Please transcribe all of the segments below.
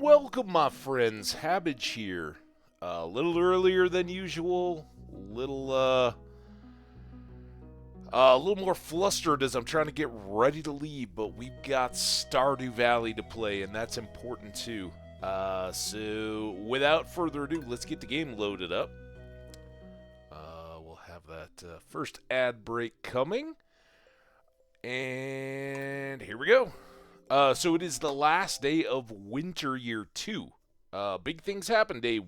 Welcome, my friends. Hambbage here. A little earlier than usual. A little more flustered as I'm trying to get ready to leave, but we've got Stardew Valley to play, and that's important too. So without further ado, let's get the game loaded up. We'll have that first ad break coming, and here we go. So it is the last day of Winter Year 2. Big things happen day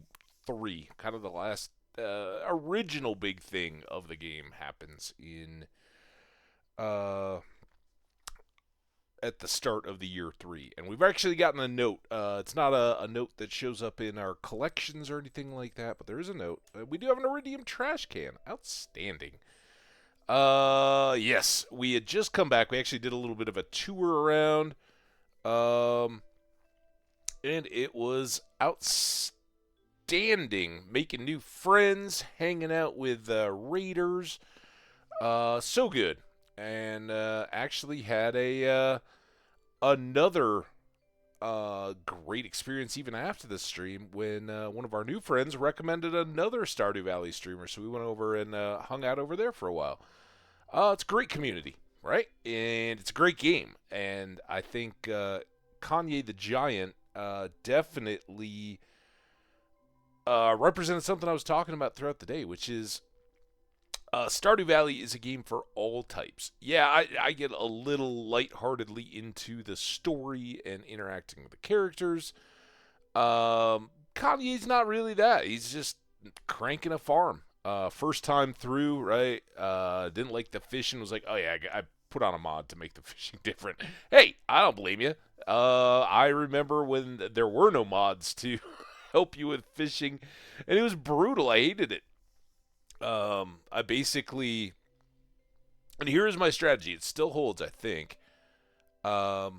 3. Kind of the last original big thing of the game happens in at the start of the year 3. And we've actually gotten a note. It's not a note that shows up in our collections or anything like that, but there is a note. We do have an iridium trash can. Outstanding. Yes, we had just come back. We actually did a little bit of a tour around. And it was outstanding. Making new friends, hanging out with raiders. So good. And actually had another great experience even after the stream when one of our new friends recommended another Stardew Valley streamer. So we went over and hung out over there for a while. It's a great community, right? And it's a great game. And I think Kanye the Giant definitely represented something I was talking about throughout the day, which is Stardew Valley is a game for all types. Yeah, I get a little lightheartedly into the story and interacting with the characters. Kanye's not really that. He's just cranking a farm. First time through, right? Didn't like the fishing. Was like, oh yeah, I put on a mod to make the fishing different. Hey, I don't blame you. I remember when there were no mods to help you with fishing, and it was brutal. I hated it. I basically, and here's my strategy. It still holds, I think. If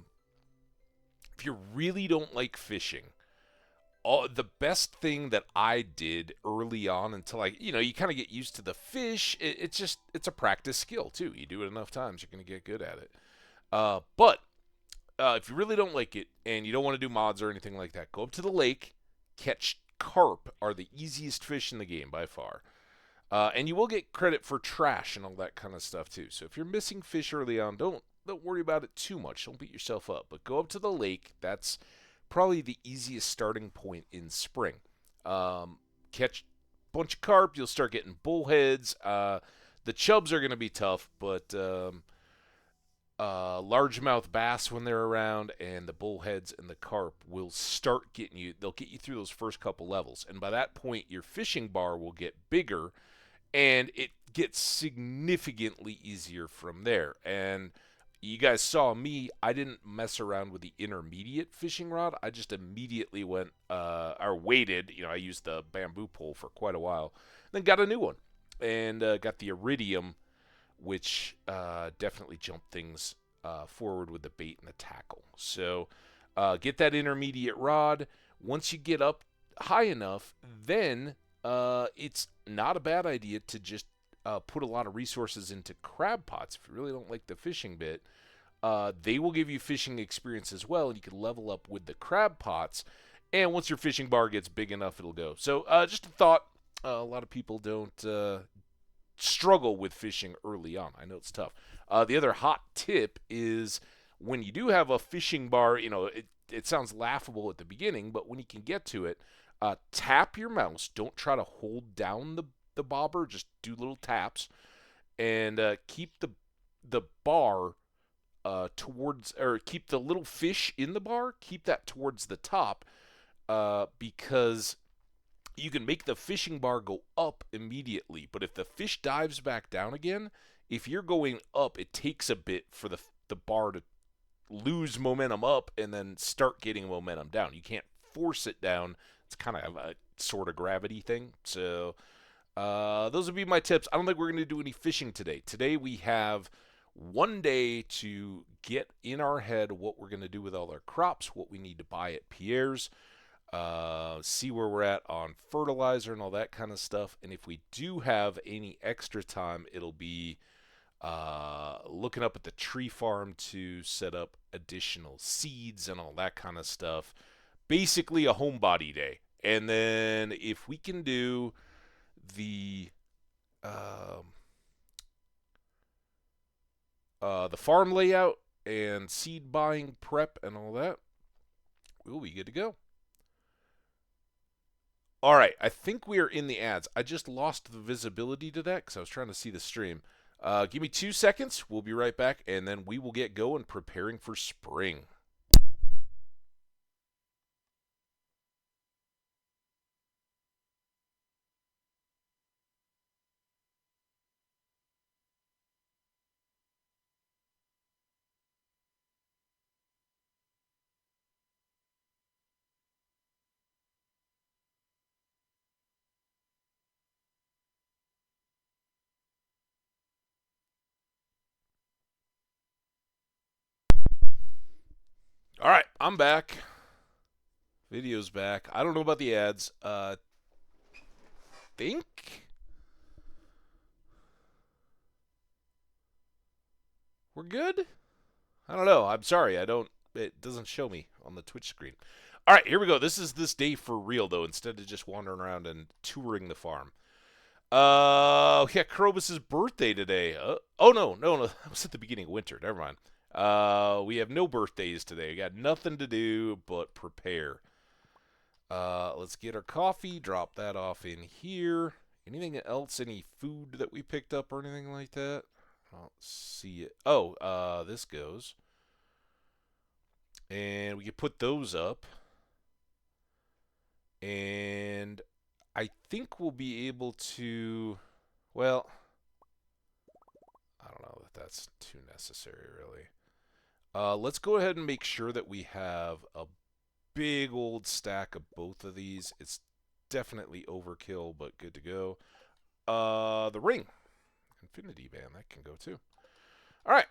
you really don't like fishing, the best thing that I did early on until you kind of get used to the fish, it's a practice skill too. You do it enough times, you're going to get good at it. But if you really don't like it and you don't want to do mods or anything like that, go up to the lake, catch carp are the easiest fish in the game by far. And you will get credit for trash and all that kind of stuff too. So if you're missing fish early on, don't worry about it too much. Don't beat yourself up. But go up to the lake. That's probably the easiest starting point in spring. Catch a bunch of carp. You'll start getting bullheads. The chubs are going to be tough, but largemouth bass when they're around, and the bullheads and the carp will start getting you. They'll get you through those first couple levels, and by that point, your fishing bar will get bigger, and it gets significantly easier from there. And you guys saw me. I didn't mess around with the intermediate fishing rod. I just immediately went or waited. I used the bamboo pole for quite a while, then got a new one, and got the iridium, which definitely jumped things forward with the bait and the tackle. So get that intermediate rod. Once you get up high enough, then it's not a bad idea to just put a lot of resources into crab pots. If you really don't like the fishing bit, they will give you fishing experience as well, and you can level up with the crab pots. And once your fishing bar gets big enough, it'll go. So just a thought. A lot of people don't struggle with fishing early on. I know it's tough. The other hot tip is when you do have a fishing bar, it sounds laughable at the beginning, but when you can get to it, tap your mouse. Don't try to hold down the bobber. Just do little taps, and keep the bar towards, or keep the little fish in the bar. Keep that towards the top, because you can make the fishing bar go up immediately, but if the fish dives back down again, if you're going up, it takes a bit for the bar to lose momentum up and then start getting momentum down. You can't force it down. It's kind of a sort of gravity thing. So those would be my tips. I don't think we're going to do any fishing today. Today we have one day to get in our head what we're going to do with all our crops, what we need to buy at Pierre's, see where we're at on fertilizer and all that kind of stuff. And if we do have any extra time, it'll be looking up at the tree farm to set up additional seeds and all that kind of stuff. basically a homebody day. And then if we can do um, the farm layout and seed buying prep and all that, we'll be good to go. All right, I think we are in the ads. I just lost the visibility to that because I was trying to see the stream. Give me 2 seconds. We'll be right back, and then we will get going preparing for spring. All right, I'm back. Video's back. I don't know about the ads. Think we're good? I don't know. I'm sorry. It doesn't show me on the Twitch screen. All right, here we go. This is this day for real, though, instead of just wandering around and touring the farm. Yeah, Krobus's birthday today. Oh, no. That was at the beginning of winter. Never mind. We have no birthdays today. We got nothing to do but prepare. Let's get our coffee. Drop that off in here. Anything else? Any food that we picked up or anything like that? I don't see it. Oh, this goes. And we can put those up. And I think we'll be able to, well, I don't know that that's too necessary, really. Let's go ahead and make sure that we have a big old stack of both of these. It's definitely overkill, but good to go. The ring. Infinity band, that can go too. All right.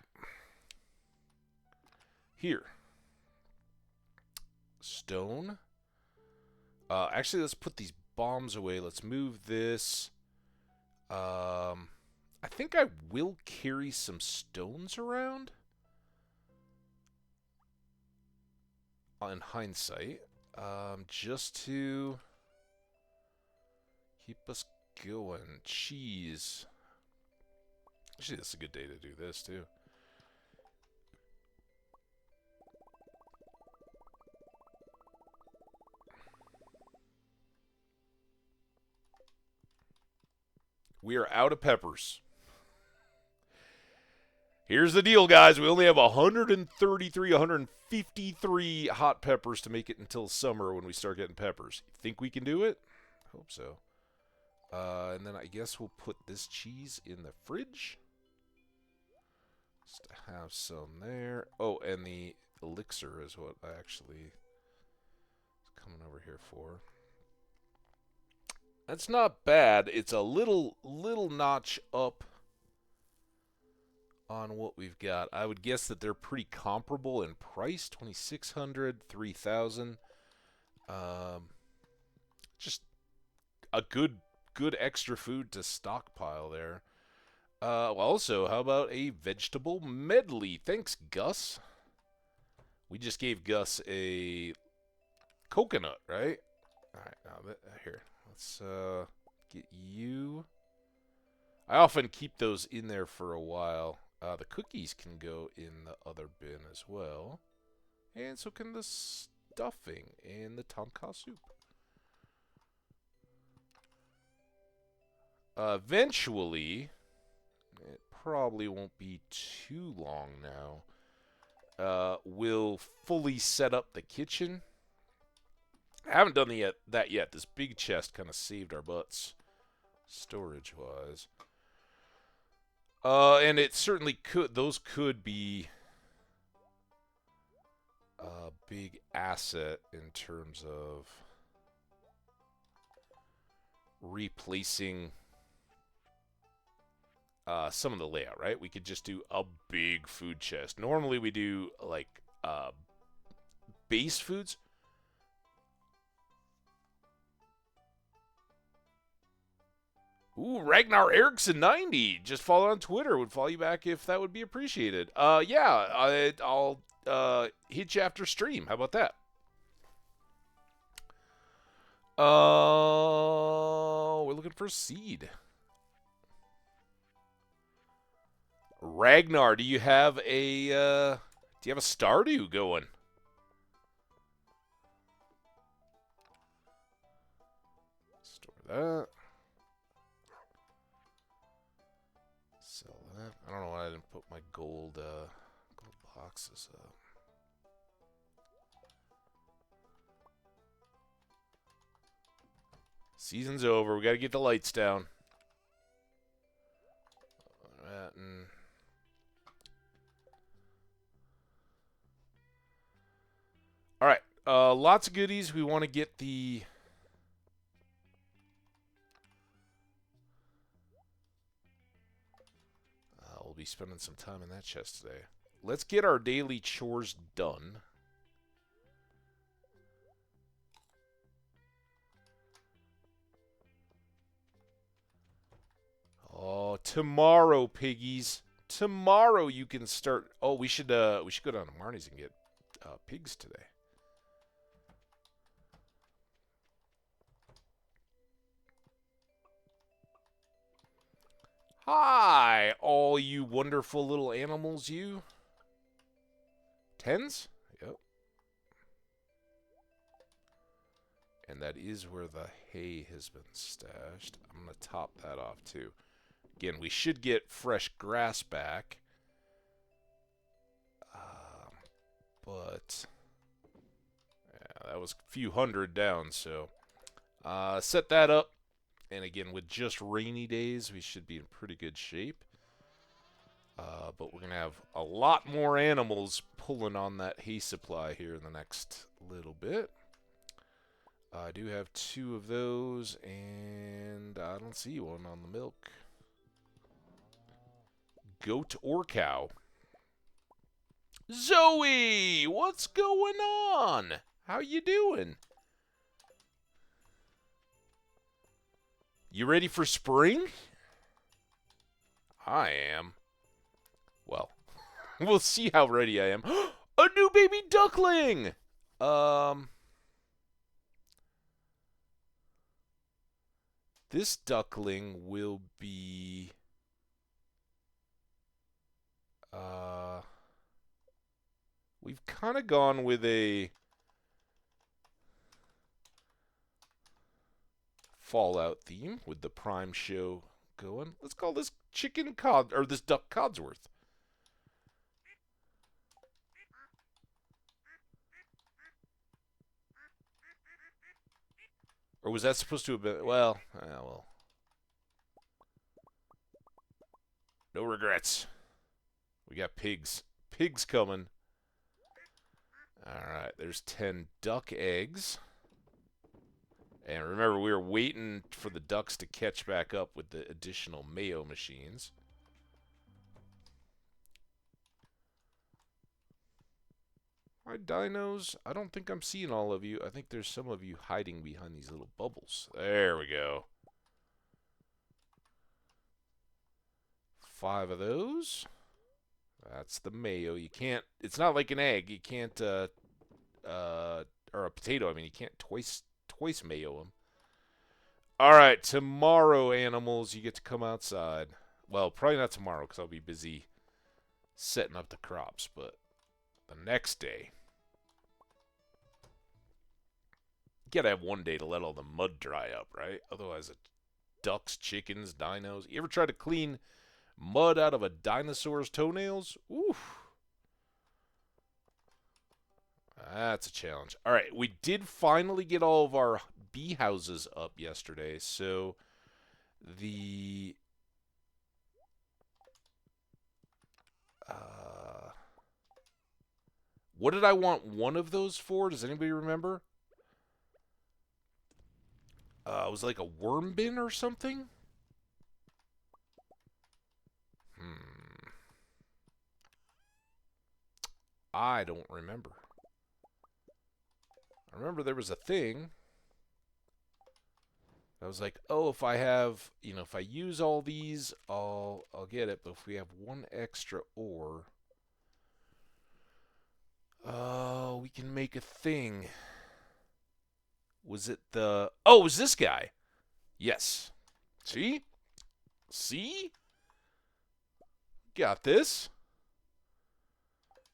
Here. Stone. Actually, let's put these bombs away. Let's move this. I think I will carry some stones around. In hindsight, just to keep us going. Cheese. Actually, this is a good day to do this, too. We are out of peppers. Here's the deal, guys. We only have 133, 153 hot peppers to make it until summer when we start getting peppers. Think we can do it? Hope so. And then I guess we'll put this cheese in the fridge. Just to have some there. Oh, and the elixir is what I actually was coming over here for. That's not bad. It's a little notch up on what we've got. I would guess that they're pretty comparable in price. 2,600, 3,000. Just a good extra food to stockpile there. Also, how about a vegetable medley? Thanks, Gus. We just gave Gus a coconut, right? All right, now here. Let's get you. I often keep those in there for a while. The cookies can go in the other bin as well. And so can the stuffing and the tomka soup. Eventually, it probably won't be too long now, we'll fully set up the kitchen. I haven't done that yet. This big chest kind of saved our butts, storage-wise. And it certainly could. Those could be a big asset in terms of replacing some of the layout, right? We could just do a big food chest. Normally we do like base foods. Ooh, Ragnar Erickson 90. Just follow on Twitter. Would follow you back if that would be appreciated. Yeah, I'll hit you after stream. How about that? We're looking for seed. Ragnar, do you have a Stardew going? Store that. Sell that. I don't know why I didn't put my gold boxes up. Season's over. We got to get the lights down. All right. Lots of goodies. We want to get the... we'll be spending some time in that chest today. Let's get our daily chores done. Oh, tomorrow, piggies. Tomorrow you can start. Oh, we should go down to Marnie's and get pigs today. Hi, all you wonderful little animals, you. Tens? Yep. And that is where the hay has been stashed. I'm going to top that off, too. Again, we should get fresh grass back. But yeah, that was a few hundred down, so set that up. And again, with just rainy days, we should be in pretty good shape. But we're going to have a lot more animals pulling on that hay supply here in the next little bit. I do have 2 of those, and I don't see one on the milk. Goat or cow? Zoe, what's going on? How you doing? You ready for spring? I am. Well, we'll see how ready I am. A new baby duckling! This duckling will be... we've kind of gone with a Fallout theme with the Prime show going. Let's call this chicken cod, or this duck Codsworth. Or was that supposed to have been, well, well. No regrets. We got pigs. Pigs coming. Alright, there's 10 duck eggs. And remember, we were waiting for the ducks to catch back up with the additional mayo machines. Hi, dinos. I don't think I'm seeing all of you. I think there's some of you hiding behind these little bubbles. There we go. 5 of those. That's the mayo. You can't... It's not like an egg. You can't... or a potato. I mean, you can't twice mayo them. Alright, tomorrow, animals, you get to come outside. Well, probably not tomorrow, because I'll be busy setting up the crops, but the next day... You gotta have one day to let all the mud dry up, right? Otherwise, ducks, chickens, dinos... You ever try to clean mud out of a dinosaur's toenails? Oof. That's a challenge. All right, we did finally get all of our bee houses up yesterday, so the what did I want one of those for? Does anybody remember? It was like a worm bin or something? I don't remember. I remember there was a thing. I was like, oh, if I have, if I use all these, I'll get it. But if we have one extra ore, we can make a thing Was it the... Oh, it was this guy. Yes. See? See? Got this.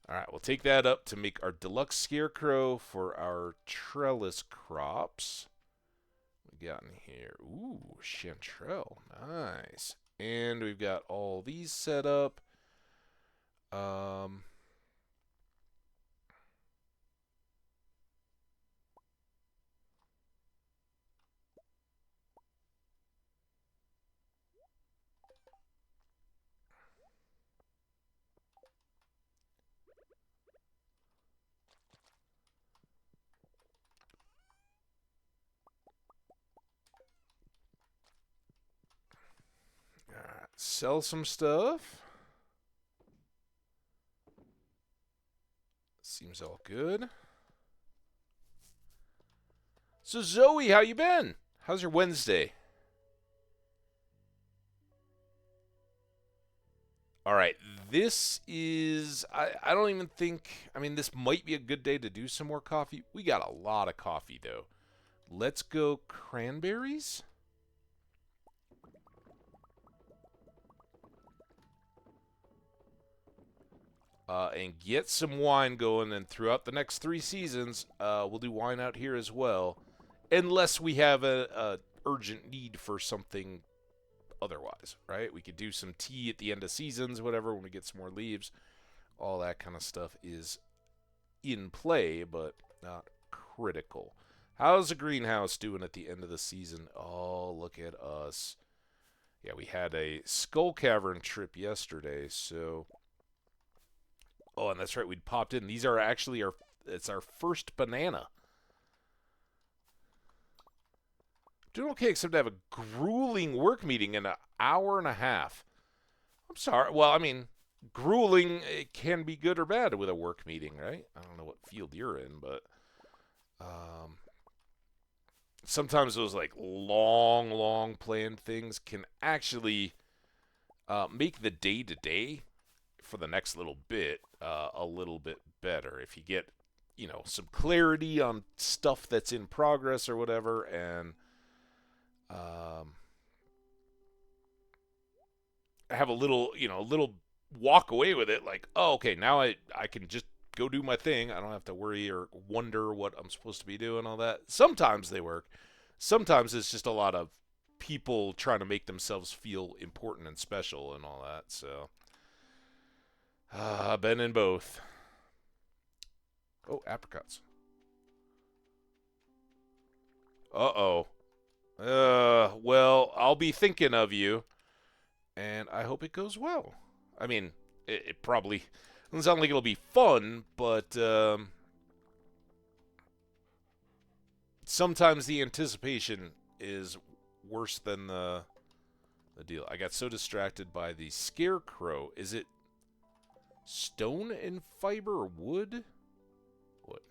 All right, we'll take that up to make our deluxe scarecrow for our trellis crops. What we got in here? Ooh, chanterelle. Nice. And we've got all these set up. Sell some stuff. Seems all good. So Zoe, how you been? How's your Wednesday? All right, this is... I don't even think... I mean, this might be a good day to do some more coffee. We got a lot of coffee, though. Let's go cranberries. And get some wine going, and throughout the next 3 seasons, we'll do wine out here as well, unless we have a urgent need for something otherwise, right? We could do some tea at the end of seasons, whatever, when we get some more leaves. All that kind of stuff is in play, but not critical. How's the greenhouse doing at the end of the season? Oh, look at us. Yeah, we had a Skull Cavern trip yesterday, so... Oh, and that's right, we'd popped in. These are actually it's our first banana. Doing okay, except to have a grueling work meeting in an hour and a half. I'm sorry. Well, I mean, grueling, it can be good or bad with a work meeting, right? I don't know what field you're in, but sometimes those like long planned things can actually make the day-to-day for the next little bit a little bit better if you get, you know, some clarity on stuff that's in progress or whatever, and have a little, you know, a little walk away with it, like, oh, okay, now I can just go do my thing. I don't have to worry or wonder what I'm supposed to be doing, all that. Sometimes they work. Sometimes it's just a lot of people trying to make themselves feel important and special and all that, so... I've been in both. Oh, apricots. Uh-oh. Well, I'll be thinking of you, and I hope it goes well. I mean, it probably doesn't sound like it'll be fun, but sometimes the anticipation is worse than the deal. I got so distracted by the scarecrow. Is it stone and fiber or wood? What?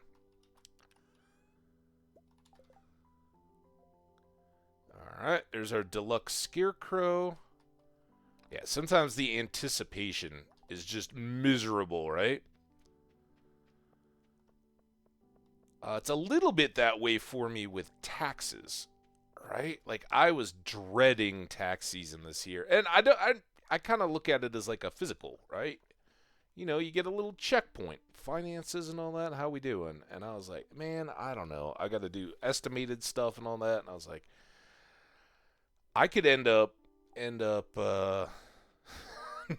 Alright, there's our deluxe scarecrow. Yeah, sometimes the anticipation is just miserable, right? It's a little bit that way for me with taxes, right? Like, I was dreading tax season this year. And I kind of look at it as like a physical, right? You know, you get a little checkpoint, finances and all that, how we doing? And I was like, man, I don't know. I got to do estimated stuff and all that. And I was like, I could end up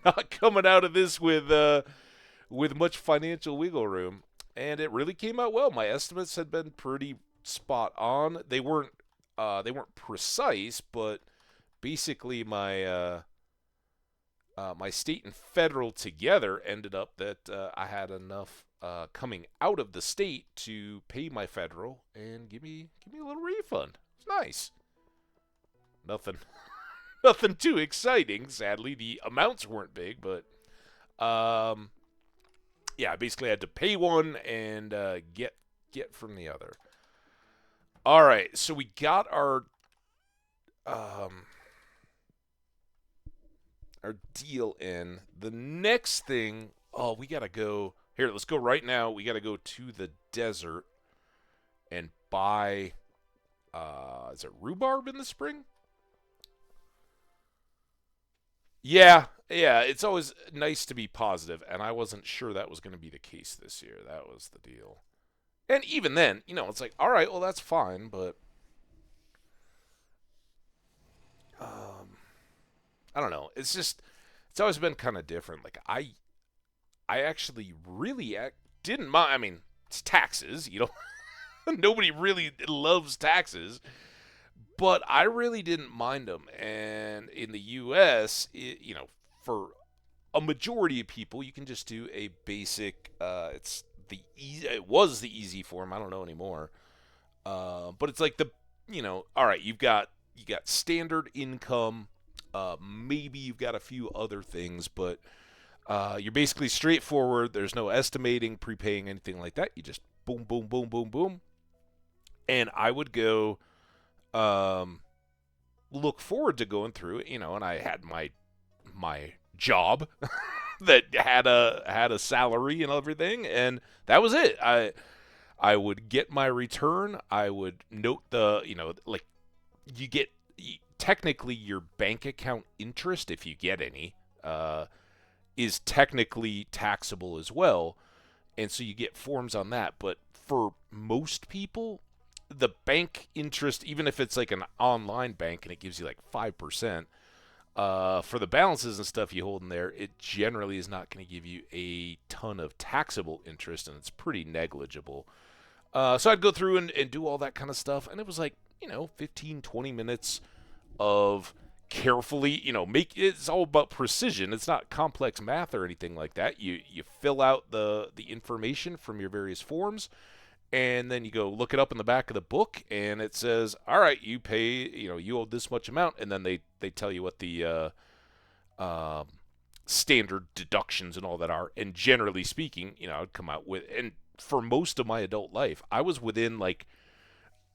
not coming out of this with much financial wiggle room. And it really came out well. My estimates had been pretty spot on. They weren't precise, but basically my my state and federal together ended up that I had enough coming out of the state to pay my federal and give me a little refund. It's nice. Nothing too exciting. Sadly, the amounts weren't big, but yeah, I basically had to pay one and get from the other. All right, so we got our deal in. The next thing, oh, we gotta go here. Let's go right now. We gotta go to the desert and buy is it rhubarb in the spring? Yeah, yeah. It's always nice to be positive, and I wasn't sure that was going to be the case this year. That was the deal. And even then, it's like, all right, well, that's fine, but um, I don't know. It's always been kind of different. Like I actually really didn't mind. I mean, it's taxes. Nobody really loves taxes, but I really didn't mind them. And in the U.S., for a majority of people, you can just do a basic. It was the easy form. I don't know anymore. But it's like all right, you got standard income. Maybe you've got a few other things, but you're basically straightforward. There's no estimating, prepaying, anything like that. You just boom, boom, boom, boom, boom. And I would go um, look forward to going through it, and I had my job that had a salary and everything, and that was it. I would get my return. I would note like you get technically your bank account interest, if you get any, is technically taxable as well. And so you get forms on that. But for most people, the bank interest, even if it's like an online bank and it gives you like 5%, for the balances and stuff you hold in there, it generally is not going to give you a ton of taxable interest, and it's pretty negligible. So I'd go through and do all that kind of stuff, and it was like, 15, 20 minutes of carefully, make it's all about precision. It's not complex math or anything like that. You fill out the information from your various forms, and then you go look it up in the back of the book, and it says, all right, you pay, you owe this much amount, and then they tell you what the standard deductions and all that are. And generally speaking, I'd come out with, and for most of my adult life, I was within like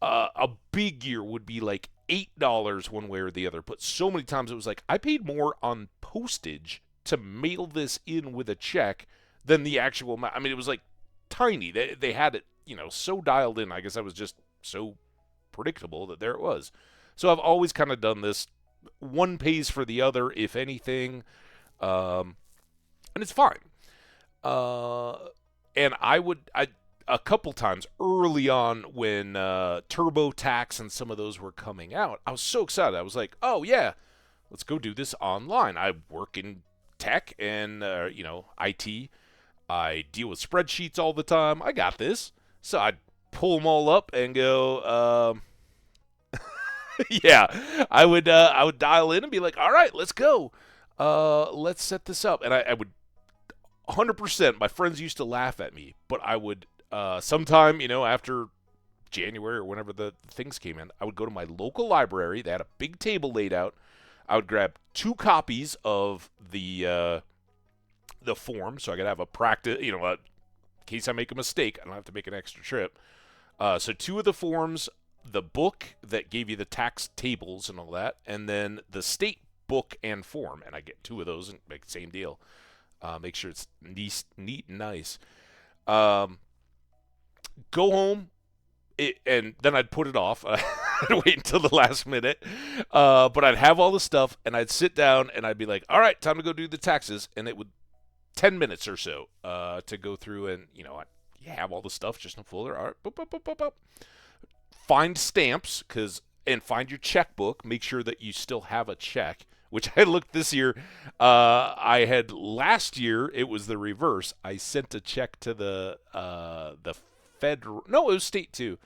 a big year would be like $8 one way or the other. But so many times it was like I paid more on postage to mail this in with a check than the actual amount. I mean, it was like tiny. They had it, so dialed in. I guess I was just so predictable that there it was. So I've always kind of done this. One pays for the other, if anything, and it's fine. Uh, and I a couple times early on when TurboTax and some of those were coming out, I was so excited. I was like, oh yeah, let's go do this online. I work in tech and IT. I deal with spreadsheets all the time. I got this. So I'd pull them all up and go, yeah, I would dial in and be like, all right, let's go. Let's set this up. And I would 100%. My friends used to laugh at me, but I would sometime, after January or whenever the things came in, I would go to my local library. They had a big table laid out. I would grab 2 copies of the form, so I could have a practice, in case I make a mistake, I don't have to make an extra trip. So 2 of the forms, the book that gave you the tax tables and all that, and then the state book and form, and I get 2 of those and make the same deal. Make sure it's neat and nice. Um, Go home, and then I'd put it off. I'd wait until the last minute. But I'd have all the stuff, and I'd sit down, and I'd be like, all right, time to go do the taxes. And it would 10 minutes or so to go through, and, you have all the stuff just in a folder. All right, boop, boop, boop, boop, boop. Find stamps, and find your checkbook. Make sure that you still have a check, which I looked this year. I had last year, it was the reverse. I sent a check to the federal. No, it was state too.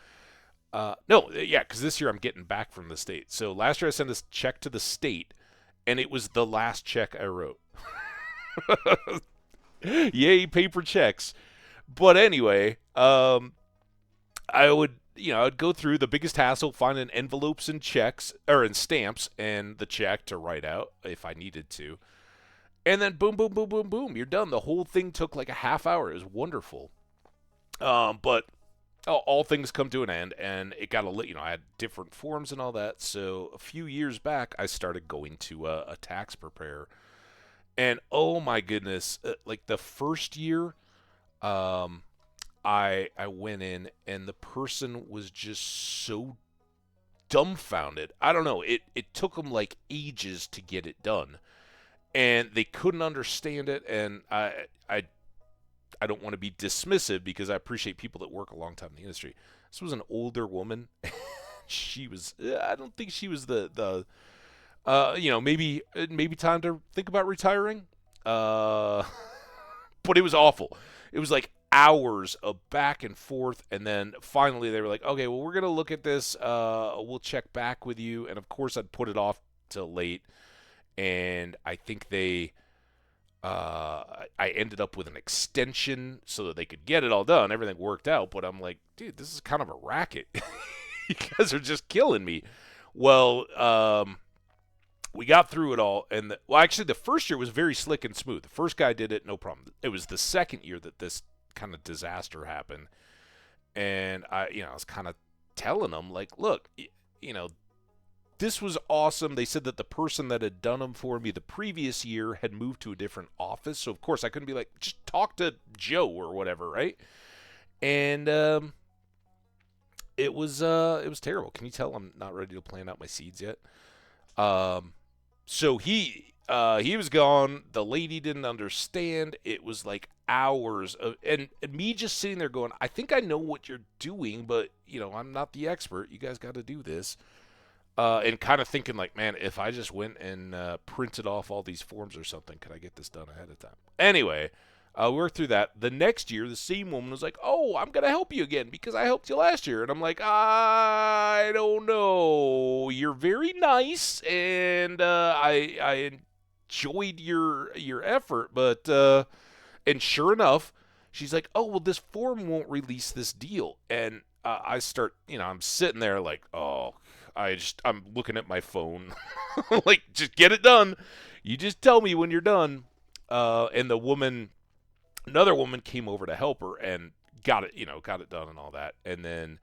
No, yeah, because this year I'm getting back from the state. So last year I sent a check to the state, and it was the last check I wrote. Yay, paper checks. But anyway, I would, I'd go through the biggest hassle, finding envelopes and checks, or in stamps, and the check to write out if I needed to. And then boom, boom, boom, boom, boom, you're done. The whole thing took like a half hour. It was wonderful. But all things come to an end, and it got I had different forms and all that. So a few years back, I started going to a tax preparer, and oh my goodness, like the first year, I went in, and the person was just so dumbfounded. I don't know. It took them like ages to get it done, and they couldn't understand it. And I don't want to be dismissive because I appreciate people that work a long time in the industry. This was an older woman. She was. I don't think she was the maybe time to think about retiring. But it was awful. It was like hours of back and forth, and then finally they were like, okay, well, we're gonna look at this. We'll check back with you. And of course, I'd put it off till late, and I think I ended up with an extension so that they could get it all done. Everything worked out, but I'm like, dude, this is kind of a racket. You guys are just killing me. Well, we got through it all, and actually, the first year was very slick and smooth. The first guy did it, no problem. It was the second year that this kind of disaster happened, and I was kind of telling them like, look, this was awesome. They said that the person that had done them for me the previous year had moved to a different office, so of course I couldn't be like, just talk to Joe or whatever, right? And it was terrible. Can you tell I'm not ready to plant out my seeds yet? So he was gone. The lady didn't understand. It was like hours of and me just sitting there going, I think I know what you're doing, but I'm not the expert. You guys got to do this. And kind of thinking like, man, if I just went and printed off all these forms or something, could I get this done ahead of time? Anyway, we worked through that. The next year, the same woman was like, oh, I'm going to help you again because I helped you last year. And I'm like, I don't know. You're very nice, and I enjoyed your effort. But, and sure enough, she's like, oh, well, this form won't release this deal. And I start, I'm sitting there like, oh, I'm looking at my phone. Like, just get it done. You just tell me when you're done. And another woman came over to help her and got it done and all that. And then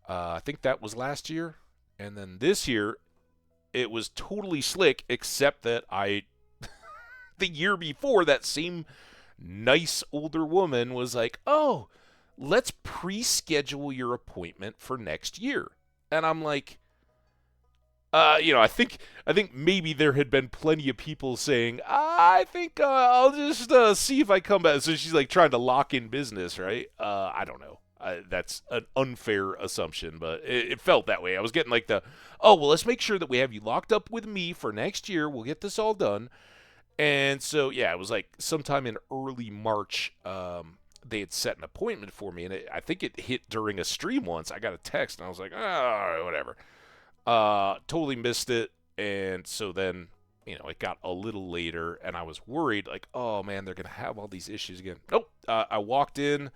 I think that was last year. And then this year, it was totally slick, except that the year before, that same nice older woman was like, oh, let's pre-schedule your appointment for next year. And I'm like, I think maybe there had been plenty of people saying, I think I'll just see if I come back. So she's like trying to lock in business, right? I don't know. That's an unfair assumption, but it felt that way. I was getting like well, let's make sure that we have you locked up with me for next year. We'll get this all done. And so, yeah, it was like sometime in early March, they had set an appointment for me, and I think it hit during a stream once. I got a text, and I was like, oh, whatever. Totally missed it, and so then, it got a little later, and I was worried, like, oh, man, they're going to have all these issues again. Nope. I walked in.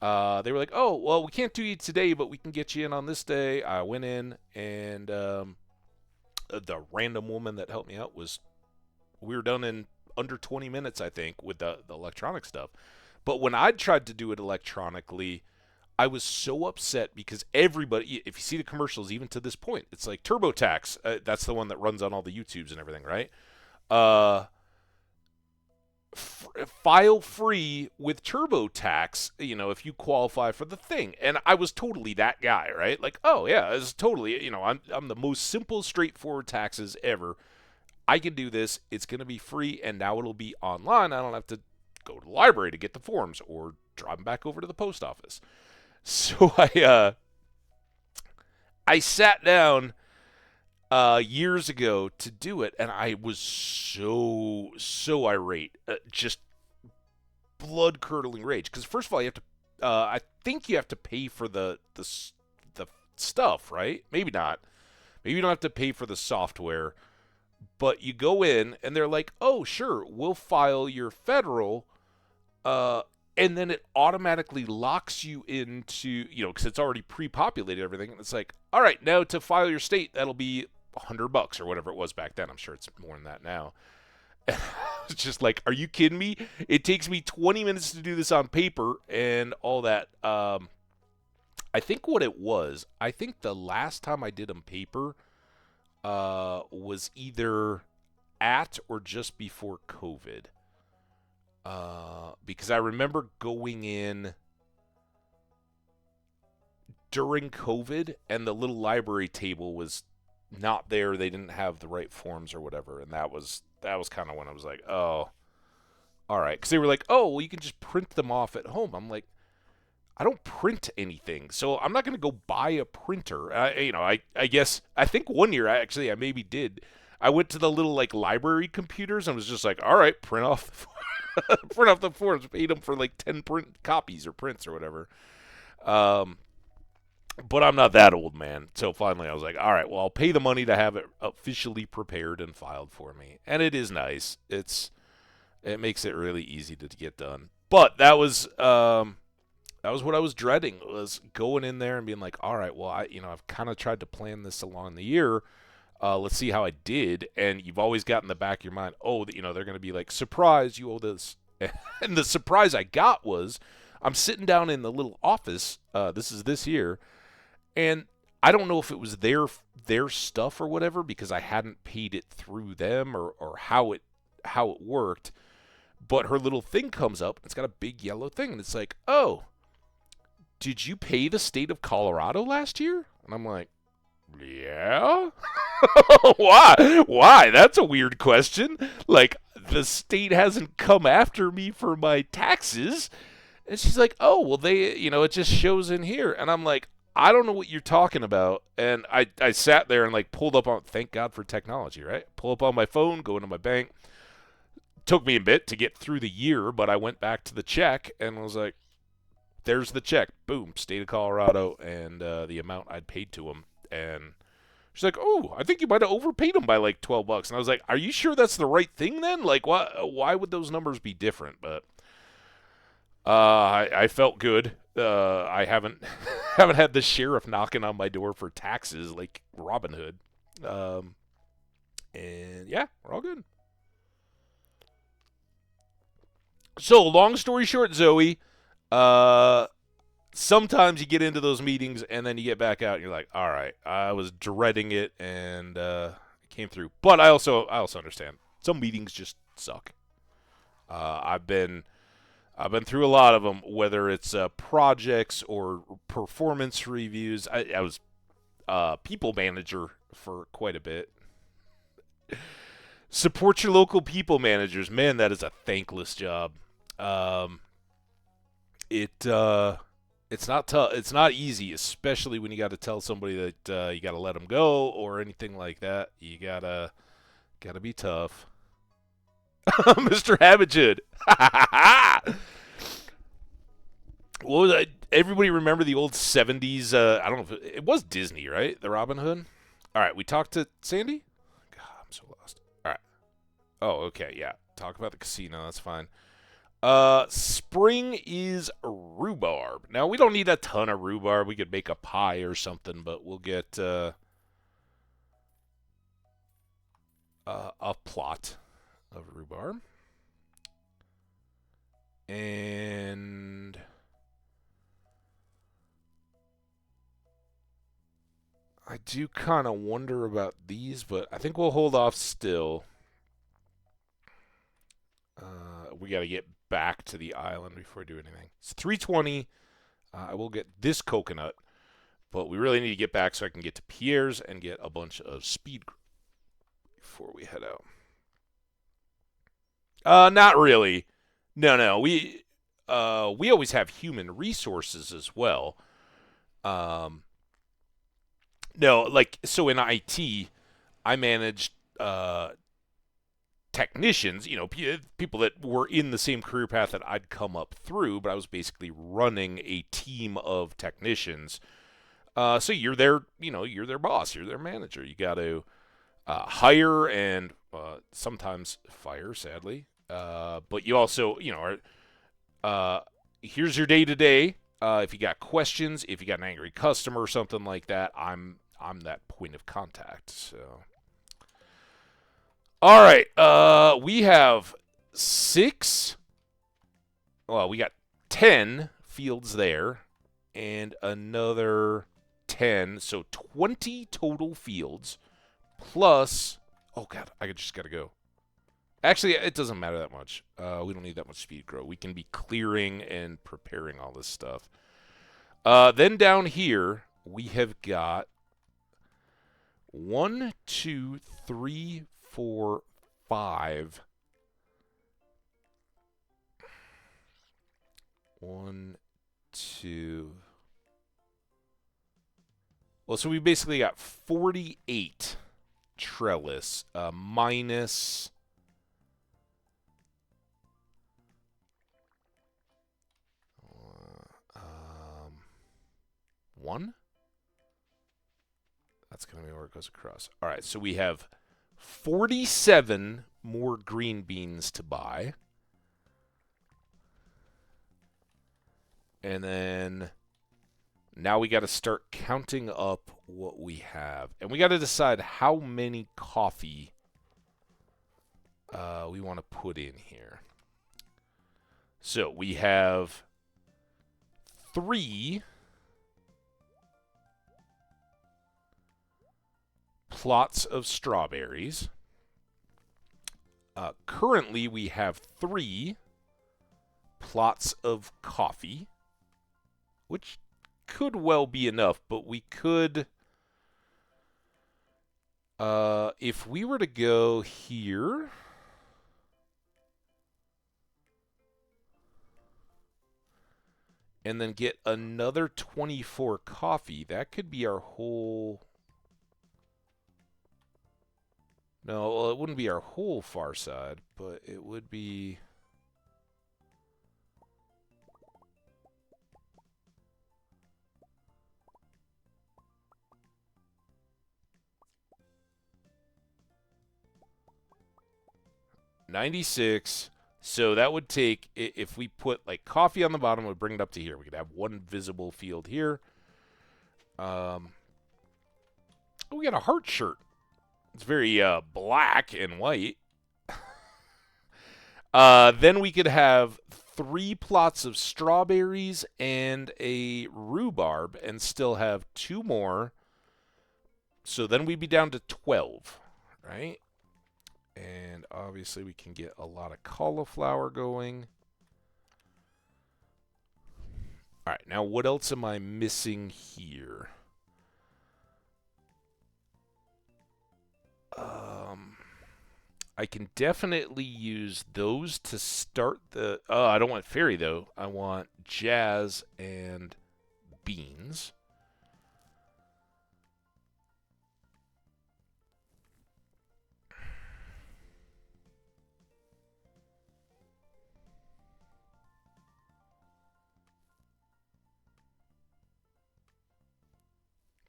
They were like, oh, well, we can't do you today, but we can get you in on this day. I went in, and the random woman that helped me out we were done in under 20 minutes, I think, with the electronic stuff. But when I tried to do it electronically, I was so upset because everybody, if you see the commercials, even to this point, it's like TurboTax. That's the one that runs on all the YouTubes and everything, right? File free with TurboTax, if you qualify for the thing. And I was totally that guy, right? Like, oh, yeah, it's totally, I'm the most simple, straightforward taxes ever. I can do this. It's going to be free, and now it'll be online. I don't have to go to the library to get the forms or drive them back over to the post office. So I sat down years ago to do it, and I was so irate, just blood-curdling rage. Because first of all, you have to, I think you have to pay for the stuff, right? Maybe not. Maybe you don't have to pay for the software. But you go in, and they're like, oh, sure, we'll file your federal, and then it automatically locks you into, because it's already pre-populated everything. And it's like, all right, now to file your state, that'll be $100 or whatever it was back then. I'm sure it's more than that now. It's just like, are you kidding me? It takes me 20 minutes to do this on paper and all that. I think what it was, I think the last time I did on paper was either at or just before COVID. Because I remember going in during COVID, and the little library table was not there. They didn't have the right forms or whatever, and that was kind of when I was like, oh, all right, because they were like, oh, well, you can just print them off at home. I'm like, I don't print anything, so I'm not going to go buy a printer. I guess I think one year I maybe did. I went to the little like library computers and was just like, all right, print off print off the forms, paid them for like 10 print copies or prints or whatever. But I'm not that old, man. So finally I was like, all right, well, I'll pay the money to have it officially prepared and filed for me. And it is nice. It makes it really easy to get done. But that was what I was dreading, was going in there and being like, all right, well, I've kind of tried to plan this along the year. Let's see how I did. And you've always got in the back of your mind, oh, they're going to be like, surprise, you owe this. And the surprise I got was I'm sitting down in the little office. This is this year. And I don't know if it was their stuff or whatever, because I hadn't paid it through them or how it worked. But her little thing comes up. It's got a big yellow thing. And it's like, oh, did you pay the state of Colorado last year? And I'm like, yeah? Why? That's a weird question. Like, the state hasn't come after me for my taxes. And she's like, oh, well, it just shows in here. And I'm like, I don't know what you're talking about. And I sat there and like pulled up on, thank God for technology, right? Pull up on my phone, go into my bank. Took me a bit to get through the year, but I went back to the check and was like, there's the check. Boom, state of Colorado, and the amount I'd paid to him. And she's like, oh, I think you might have overpaid him by like $12. And I was like, are you sure that's the right thing then? Like, why would those numbers be different? But I felt good. I haven't had the sheriff knocking on my door for taxes like Robin Hood. And yeah, we're all good. So, long story short, Zoe, sometimes you get into those meetings and then you get back out and you're like, all right, I was dreading it and it came through. But I also understand some meetings just suck. I've been through a lot of them, whether it's projects or performance reviews. I was people manager for quite a bit. Support your local people managers. Man, that is a thankless job. It's not tough. It's not easy, especially when you got to tell somebody that you got to let them go or anything like that. You gotta be tough. Mr. Hambbage. What was that? Everybody remember the old 70s? I don't know if it was Disney, right? The Robin Hood. All right, we talked to Sandy. God, I'm so lost. All right. Oh, okay, yeah. Talk about the casino. That's fine. Spring is rhubarb. Now, we don't need a ton of rhubarb. We could make a pie or something, but we'll get a plot of rhubarb. And I do kind of wonder about these, but I think we'll hold off still. We got to get back to the island before we do anything. It's 3:20. I will get this coconut, but we really need to get back so I can get to Pierre's and get a bunch of speed before we head out. Not really. No. We always have human resources as well. No, like, so in IT, I managed technicians, people that were in the same career path that I'd come up through, but I was basically running a team of technicians. So you're their boss, you're their manager. You got to hire and sometimes fire, sadly. But you also, here's your day-to-day. If you got questions, if you got an angry customer or something like that, I'm that point of contact. So, all right, we have 6. Well, we got 10 fields there, and another 10, so 20 total fields. Plus, oh god, I just gotta go. Actually, it doesn't matter that much. We don't need that much speed grow. We can be clearing and preparing all this stuff. Then down here, we have got 1, 2, 3, 4, 5. 1, 2. Well, so we basically got 48 trellis minus. One? That's going to be where it goes across. All right, so we have 47 more green beans to buy. And then now we got to start counting up what we have. And we got to decide how many coffee we want to put in here. So we have 3 plots of strawberries. Currently, we have 3 plots of coffee, which could well be enough, but we could, if we were to go here, and then get another 24 coffee, that could be our whole. No, well, it wouldn't be our whole far side, but it would be. $96. So that would take, if we put like coffee on the bottom, would bring it up to here. We could have one visible field here. Oh, we got a heart shirt. It's very black and white. Then we could have 3 plots of strawberries and a rhubarb and still have 2 more. So then we'd be down to 12, right? And obviously we can get a lot of cauliflower going. All right, now what else am I missing here? I can definitely use those to start the. Oh, I don't want fairy though. I want jazz and beans.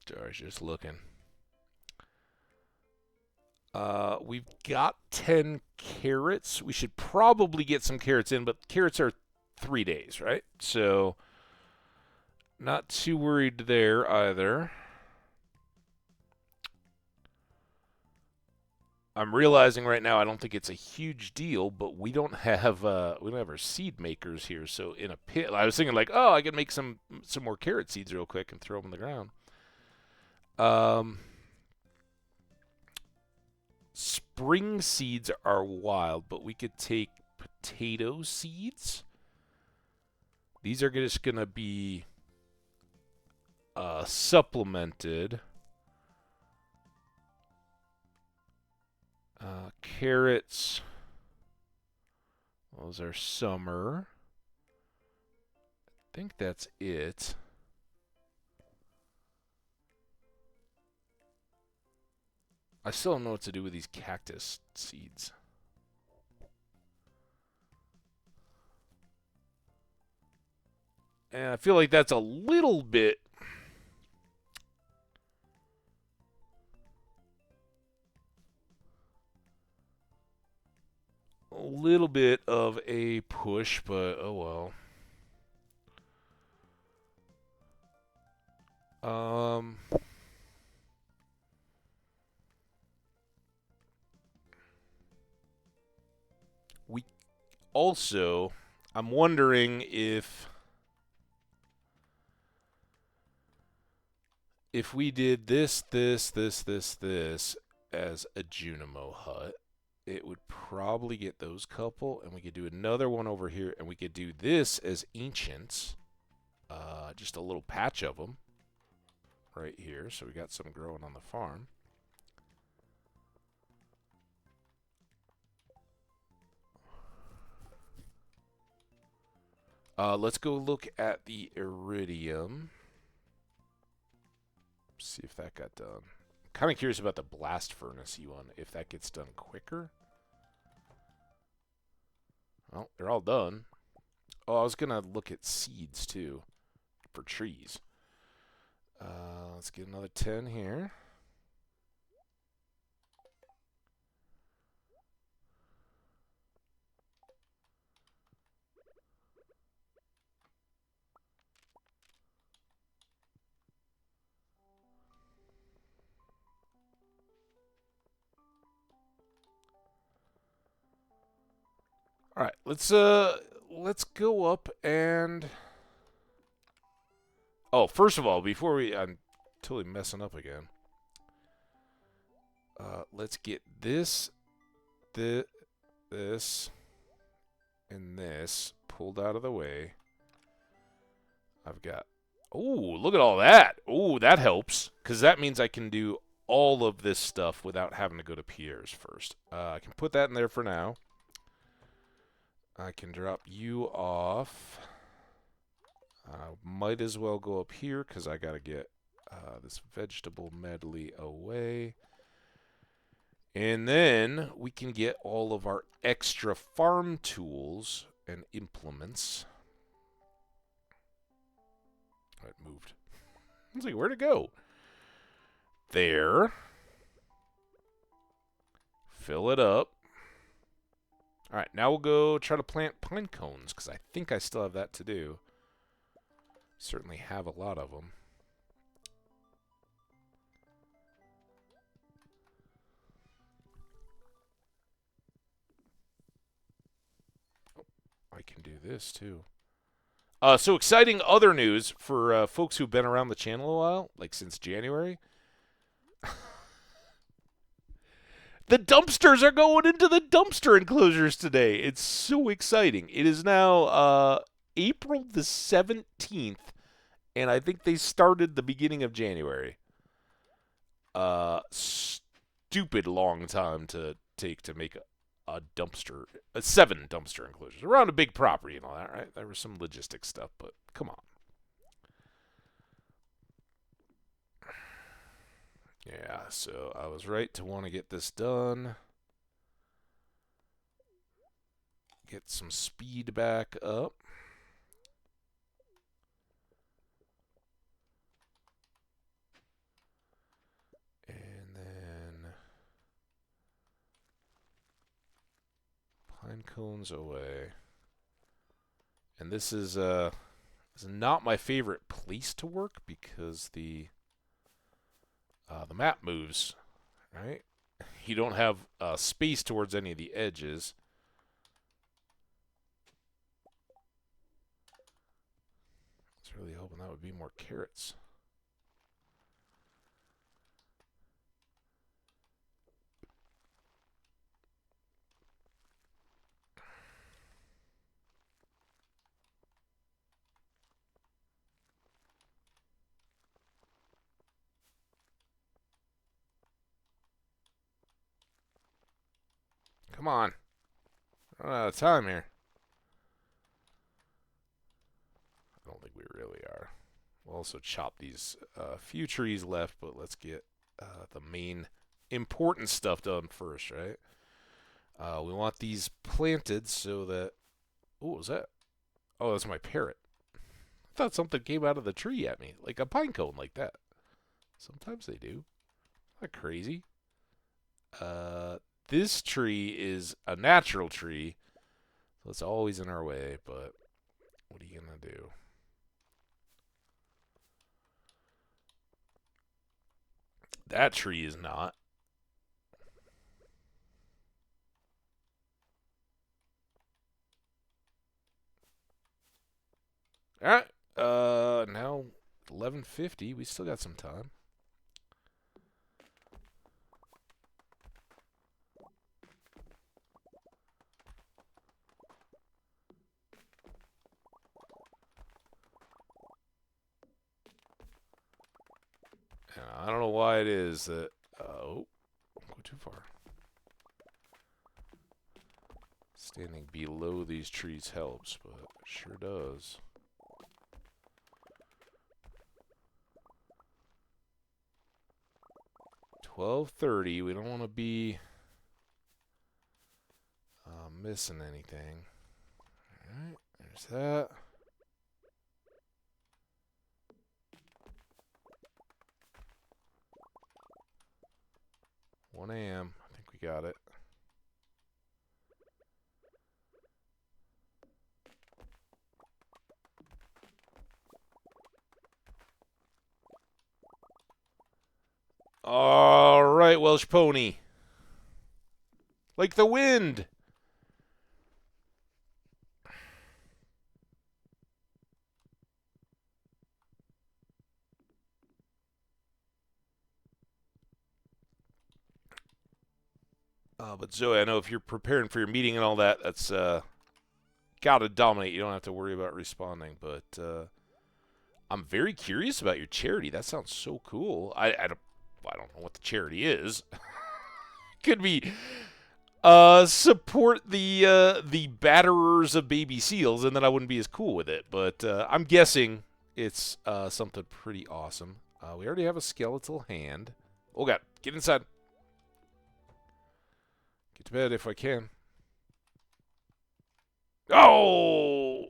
Sorry, just looking. We've got 10 carrots. We should probably get some carrots in, but carrots are 3 days, right? So, not too worried there either. I'm realizing right now I don't think it's a huge deal, but we don't have our seed makers here. So in a pit, I was thinking like, oh, I could make some more carrot seeds real quick and throw them on the ground. Spring seeds are wild, but we could take potato seeds. These are just going to be supplemented. Carrots. Those are summer. I think that's it. I still don't know what to do with these cactus seeds. And I feel like that's a little bit. A little bit of a push, but oh well. We also, I'm wondering if we did this as a Junimo hut, it would probably get those couple, and we could do another one over here, and we could do this as ancients. just a little patch of them right here. So we got some growing on the farm. Let's go look at the iridium. See if that got done. Kind of curious about the blast furnace one, if that gets done quicker. Well, they're all done. Oh, I was going to look at seeds, too, for trees. Let's get another 10 here. All right, let's go up and first of all, I'm totally messing up again. Let's get this, and this pulled out of the way. I've got, look at all that. That helps, because that means I can do all of this stuff without having to go to Pierre's first. I can put that in there for now. I can drop you off. Might as well go up here, because I got to get this vegetable medley away. And then we can get all of our extra farm tools and implements. It moved. I was like, where'd it go? There. Fill it up. All right, now we'll go try to plant pine cones, because I think I still have that to do. Certainly have a lot of them. I can do this, too. So exciting other news for folks who've been around the channel a while, like since January. The dumpsters are going into the dumpster enclosures today. It's so exciting. It is now April the 17th, and I think they started the beginning of January. Stupid long time to take to make a dumpster, 7 dumpster enclosures around a big property and all that, right? There was some logistics stuff, but come on. Yeah, so I was right to want to get this done. Get some speed back up. And then pine cones away. And this is not my favorite place to work, because the map moves, right? You don't have space towards any of the edges. I was really hoping that would be more carrots. Come on. Running out of time here. I don't think we really are. We'll also chop these few trees left, but let's get the main important stuff done first, right? We want these planted so that... what was that? Oh, that's my parrot. I thought something came out of the tree at me, like a pine cone like that. Sometimes they do. Isn't that crazy? This tree is a natural tree, so it's always in our way, but what are you going to do? That tree is not. All right. Now 11:50. We still got some time. I don't know why it is that... oh, don't go too far. Standing below these trees helps, but it sure does. $12.30. We don't want to be missing anything. Alright, there's that. $1 a.m. I think we got it. All right, Welsh Pony. Like the wind. But Zoe, I know if you're preparing for your meeting and all that, that's gotta dominate. You don't have to worry about responding. But I'm very curious about your charity. That sounds so cool. I don't know what the charity is. Could be support the batterers of baby seals, and then I wouldn't be as cool with it. But I'm guessing it's something pretty awesome. We already have a skeletal hand. Oh God, get inside. Get to bed if I can. Oh!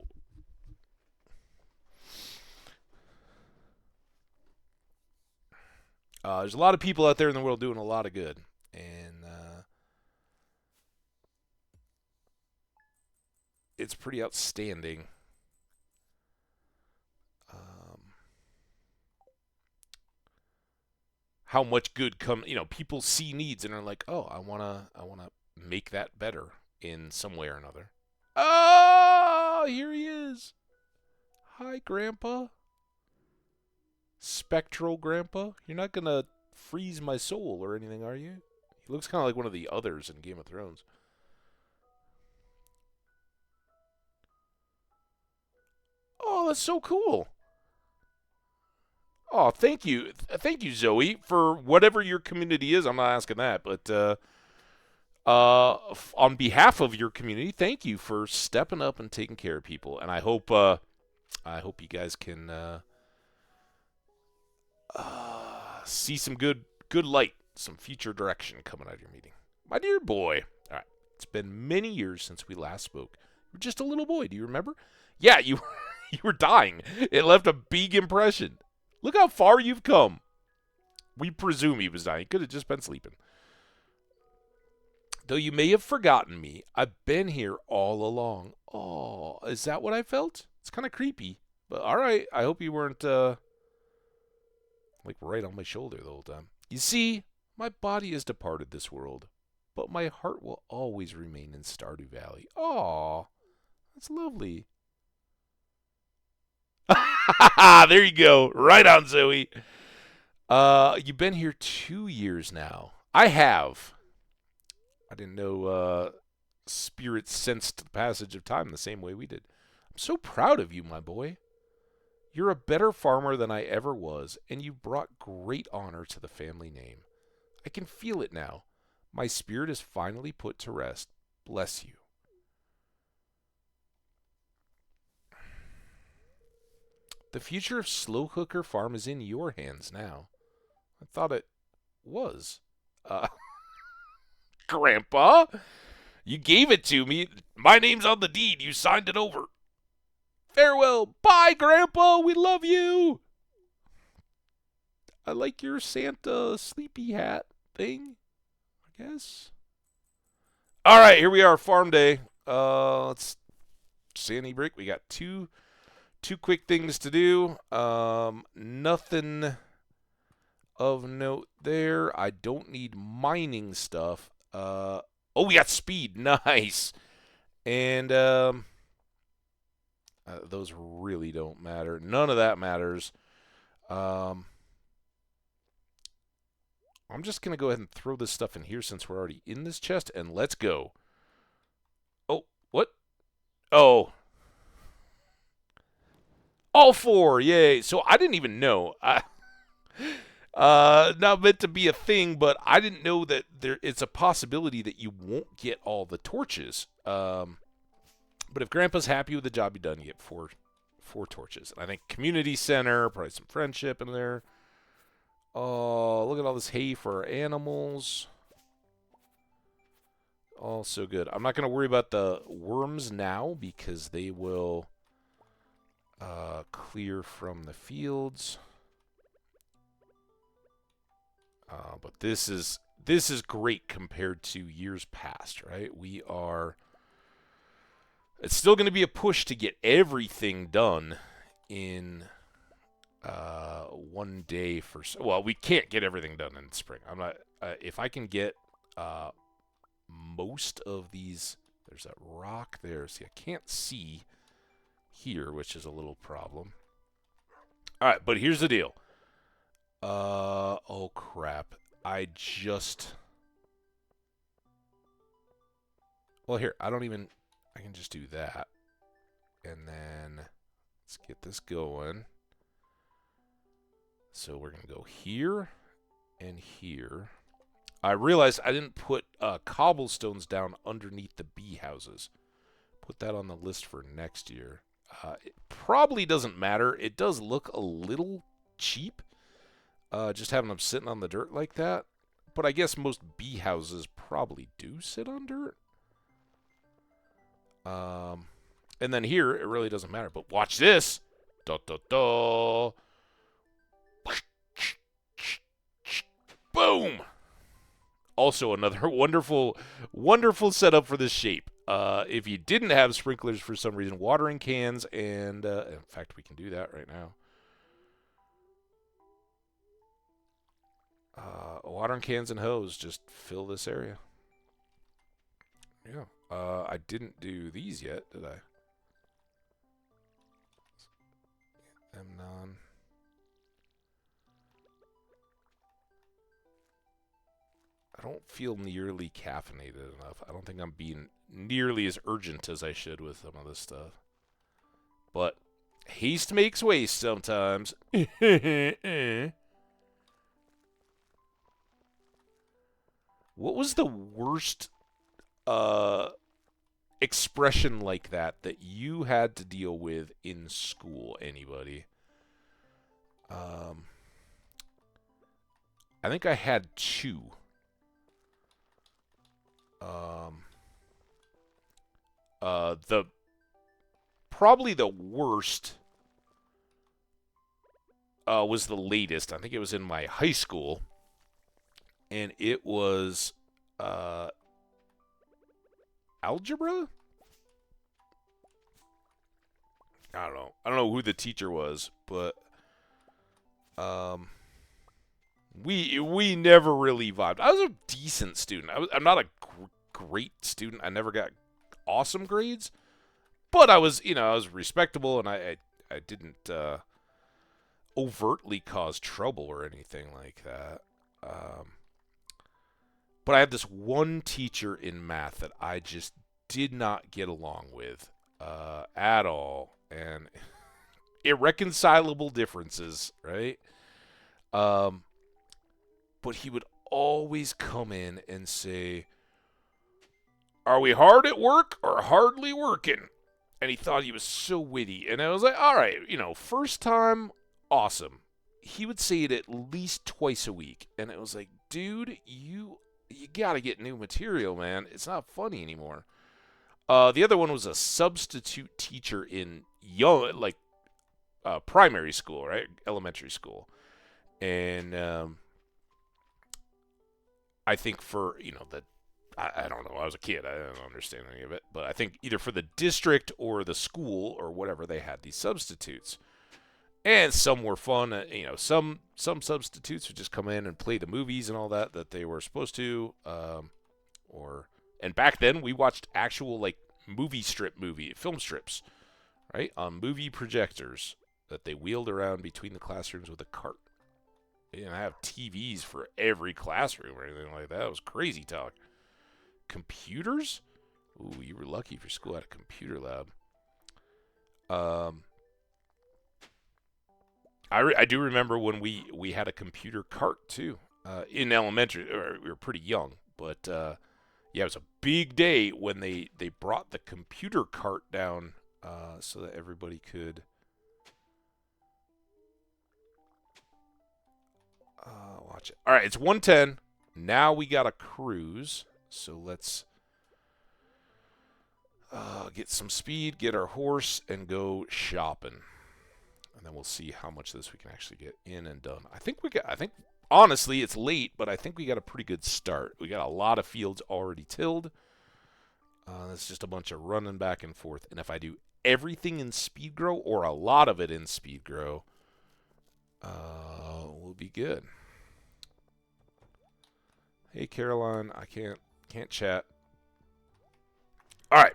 There's a lot of people out there in the world doing a lot of good. And it's pretty outstanding. How much good people see needs and are like, oh, I wanna make that better in some way or another. Oh, here he is. Hi, Grandpa. Spectral Grandpa. You're not gonna freeze my soul or anything, are you? He looks kind of like one of the others in Game of Thrones. Oh, that's so cool. Oh, thank you. Thank you, Zoe, for whatever your community is. I'm not asking that, but on behalf of your community, thank you for stepping up and taking care of people. And I hope you guys can see some good light, some future direction coming out of your meeting. My dear boy. All right. It's been many years since we last spoke. You were just a little boy. Do you remember? Yeah, you you were dying. It left a big impression. Look how far you've come. We presume he was dying. He could have just been sleeping. Though you may have forgotten me, I've been here all along. Oh, is that what I felt? It's kind of creepy. But all right, I hope you weren't like right on my shoulder the whole time. You see, my body has departed this world, but my heart will always remain in Stardew Valley. Aw, that's lovely. There you go. Right on, Zoe. You've been here 2 years now. I have. I didn't know spirits sensed the passage of time the same way we did. I'm so proud of you, my boy. You're a better farmer than I ever was, and you've brought great honor to the family name. I can feel it now. My spirit is finally put to rest. Bless you. The future of Slow Cooker Farm is in your hands now. I thought it was. Grandpa, you gave it to me. My name's on the deed. You signed it over. Farewell. Bye, Grandpa. We love you. I like your Santa sleepy hat thing, I guess. All right, here we are, farm day. Let's sandy break. We got two quick things to do. Nothing of note there. I don't need mining stuff. Oh, we got speed. Nice. And those really don't matter. None of that matters. I'm just going to go ahead and throw this stuff in here since we're already in this chest, and let's go. Oh, what? Oh. All 4, yay. So I didn't even know. Not meant to be a thing, but I didn't know that it's a possibility that you won't get all the torches. But if Grandpa's happy with the job you've done, you get four torches. And I think community center, probably some friendship in there. Oh, look at all this hay for our animals. Oh, so good. I'm not going to worry about the worms now because they will clear from the fields. But this is great compared to years past, right? It's still going to be a push to get everything done in one day well, we can't get everything done in spring. I'm not if I can get most of these. There's that rock there. See, I can't see here, which is a little problem. All right, but here's the deal. Oh crap. Well, here, I can just do that. And then let's get this going. So we're going to go here and here. I realized I didn't put cobblestones down underneath the bee houses. Put that on the list for next year. It probably doesn't matter. It does look a little cheap, just having them sitting on the dirt like that. But I guess most bee houses probably do sit on dirt. And then here, it really doesn't matter. But watch this. Da, da, da. Boom! Also, another wonderful, wonderful setup for this shape. If you didn't have sprinklers for some reason, watering cans, and in fact, we can do that right now. Watering cans and hose just fill this area. Yeah. I didn't do these yet, did I? Amnon. I don't feel nearly caffeinated enough. I don't think I'm being nearly as urgent as I should with some of this stuff. But haste makes waste sometimes. What was the worst expression like that you had to deal with in school? Anybody? I think I had two. Probably the worst was the latest. I think it was in my high school, and it was algebra. I don't know who the teacher was, but we never really vibed. I was a decent student. I'm not a great student. I never got awesome grades, but I was respectable, and I didn't overtly cause trouble or anything like that. But I had this one teacher in math that I just did not get along with at all, and irreconcilable differences, right? But he would always come in and say, "Are we hard at work or hardly working?" And he thought he was so witty. And I was like, all right, first time, awesome. He would say it at least twice a week. And it was like, dude, you got to get new material, man. It's not funny anymore. The other one was a substitute teacher in primary school, right? Elementary school. And I think for, I don't know. I was a kid. I didn't understand any of it. But I think either for the district or the school or whatever, they had these substitutes. And some were fun. Some substitutes would just come in and play the movies and all that they were supposed to. And back then, we watched actual, film strips, right? On movie projectors that they wheeled around between the classrooms with a cart. They didn't have TVs for every classroom or anything like that. It was crazy talk. Computers? Ooh, you were lucky if your school had a computer lab. I do remember when we had a computer cart too in elementary. Or we were pretty young, but yeah, it was a big day when they brought the computer cart down so that everybody could watch it. All right, it's 1:10. Now we got a cruise, so let's get some speed, get our horse, and go shopping. And then we'll see how much of this we can actually get in and done. I think honestly it's late, but I think we got a pretty good start. We got a lot of fields already tilled. It's just a bunch of running back and forth. And if I do everything in speed grow or a lot of it in speed grow, we'll be good. Hey Caroline, I can't chat. All right.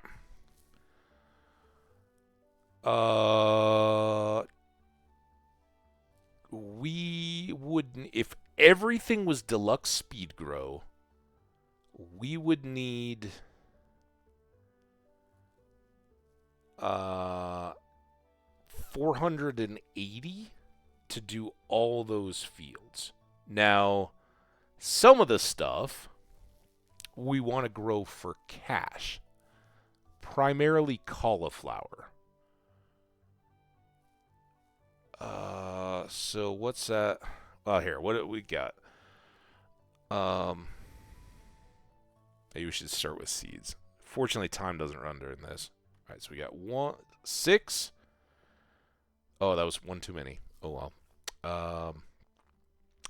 We wouldn't, if everything was deluxe speed grow, we would need 480 to do all those fields. Now, some of the stuff we want to grow for cash, primarily cauliflower. So what's that? Oh, here, what do we got? Maybe we should start with seeds. Fortunately, time doesn't run during this. All right, so we got 6. Oh, that was one too many. Oh well.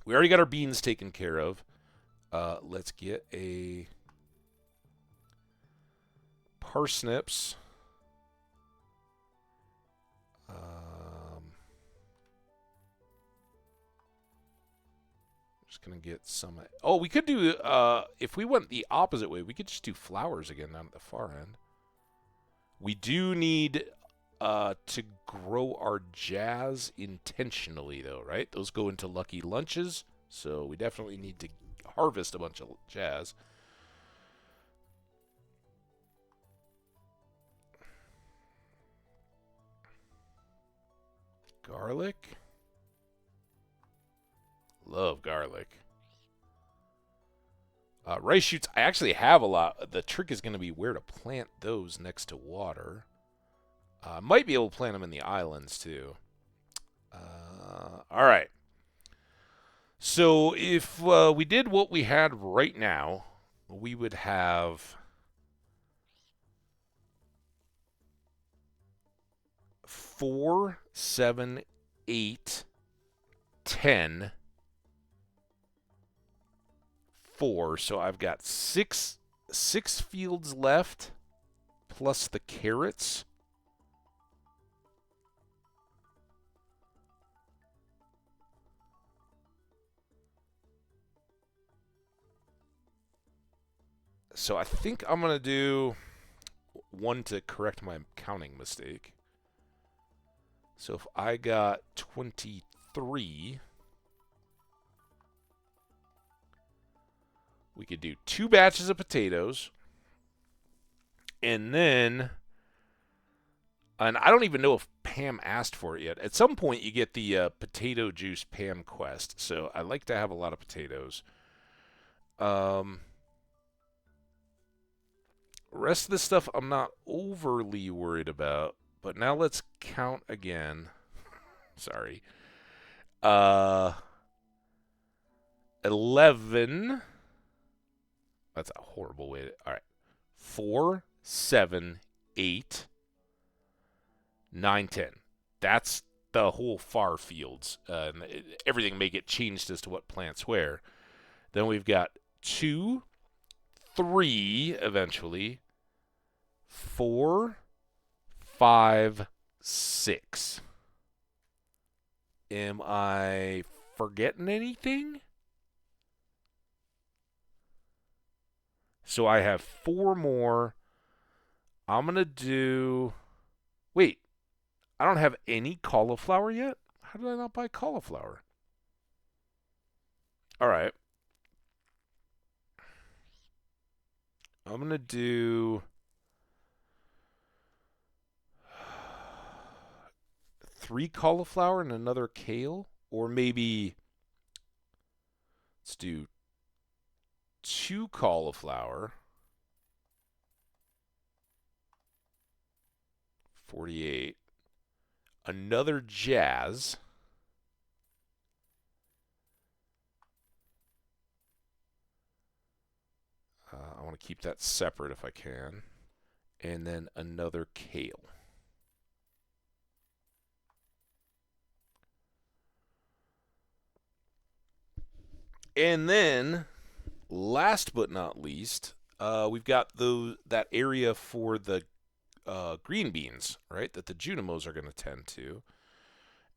We already got our beans taken care of. Let's get a parsnips. Just gonna get some. Oh, we could do. If we went the opposite way, we could just do flowers again down at the far end. We do need to grow our jazz intentionally, though, right? Those go into lucky lunches, so we definitely need to harvest a bunch of jazz. Garlic. Love garlic. Rice shoots, I actually have a lot. The trick is going to be where to plant those next to water. Might be able to plant them in the islands, too. All right. So if we did what we had right now, we would have 4, 7, 8, 10, 4. So I've got six fields left, plus the carrots. So I think I'm going to do one to correct my counting mistake. So if I got 23, we could do 2 batches of potatoes. And then, and I don't even know if Pam asked for it yet. At some point, you get the potato juice Pam quest. So I like to have a lot of potatoes. Rest of the stuff I'm not overly worried about. But now let's count again. Sorry. 11. That's a horrible way to. All right. 4, 7, 8, 9, 10. That's the whole far fields. Everything may get changed as to what plants where. Then we've got 2, 3 eventually. 4, 5, 6. Am I forgetting anything? So I have 4 more. I'm going to do... Wait. I don't have any cauliflower yet? How did I not buy cauliflower? All right. I'm going to do 3 cauliflower and another kale, or maybe let's do 2 cauliflower, 48, another jazz, I want to keep that separate if I can, and then another kale. And then, last but not least, we've got that area for the green beans, right, that the Junimos are going to tend to.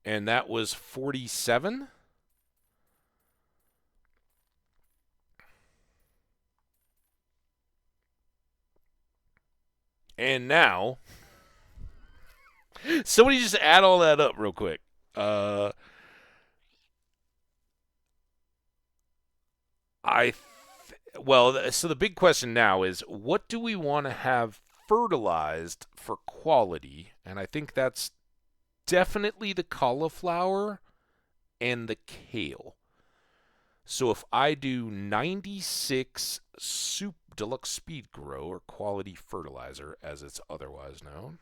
And that was 47. And now, somebody just add all that up real quick. So the big question now is, what do we want to have fertilized for quality? And I think that's definitely the cauliflower and the kale. So if I do 96 Soup Deluxe Speed Grow, or quality fertilizer as it's otherwise known.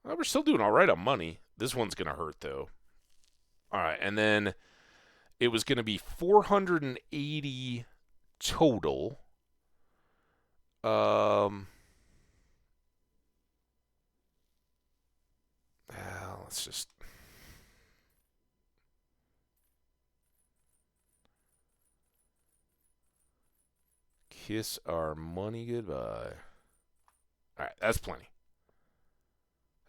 Well, we're still doing all right on money. This one's going to hurt, though. All right, and then it was going to be 480 total. Let's just... kiss our money goodbye. All right, that's plenty.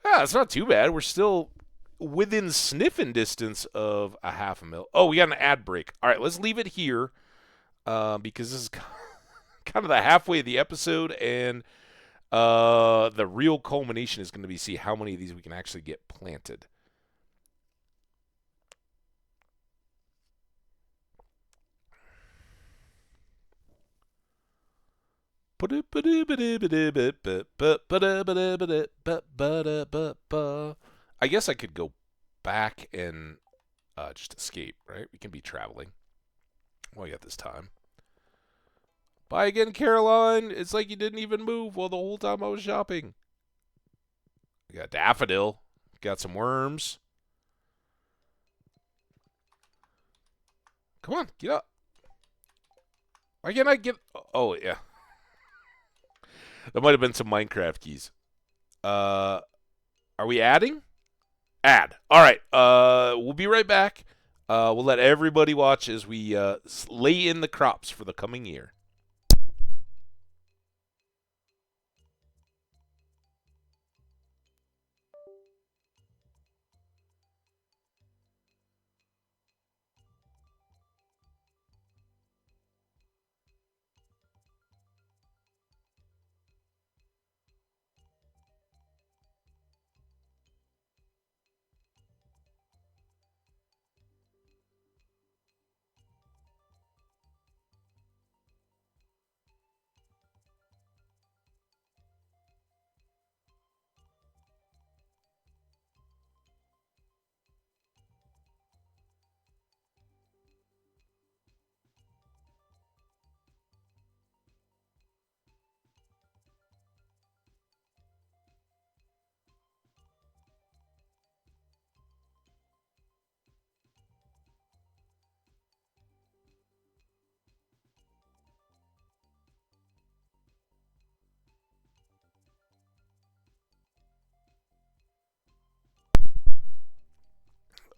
Yeah, it's not too bad. We're still within sniffing distance of a half a mil. Oh, we got an ad break. All right, let's leave it here because this is kind of the halfway of the episode, and the real culmination is going to be see how many of these we can actually get planted. I guess I could go back and just escape, right? We can be traveling. Well, I got this time. Bye again, Caroline. It's like you didn't even move while the whole time I was shopping. We got daffodil. Got some worms. Come on, get up. Why can't I get... Oh, yeah. That might have been some Minecraft keys. Are we adding? Add. All right. We'll be right back. We'll let everybody watch as we lay in the crops for the coming year.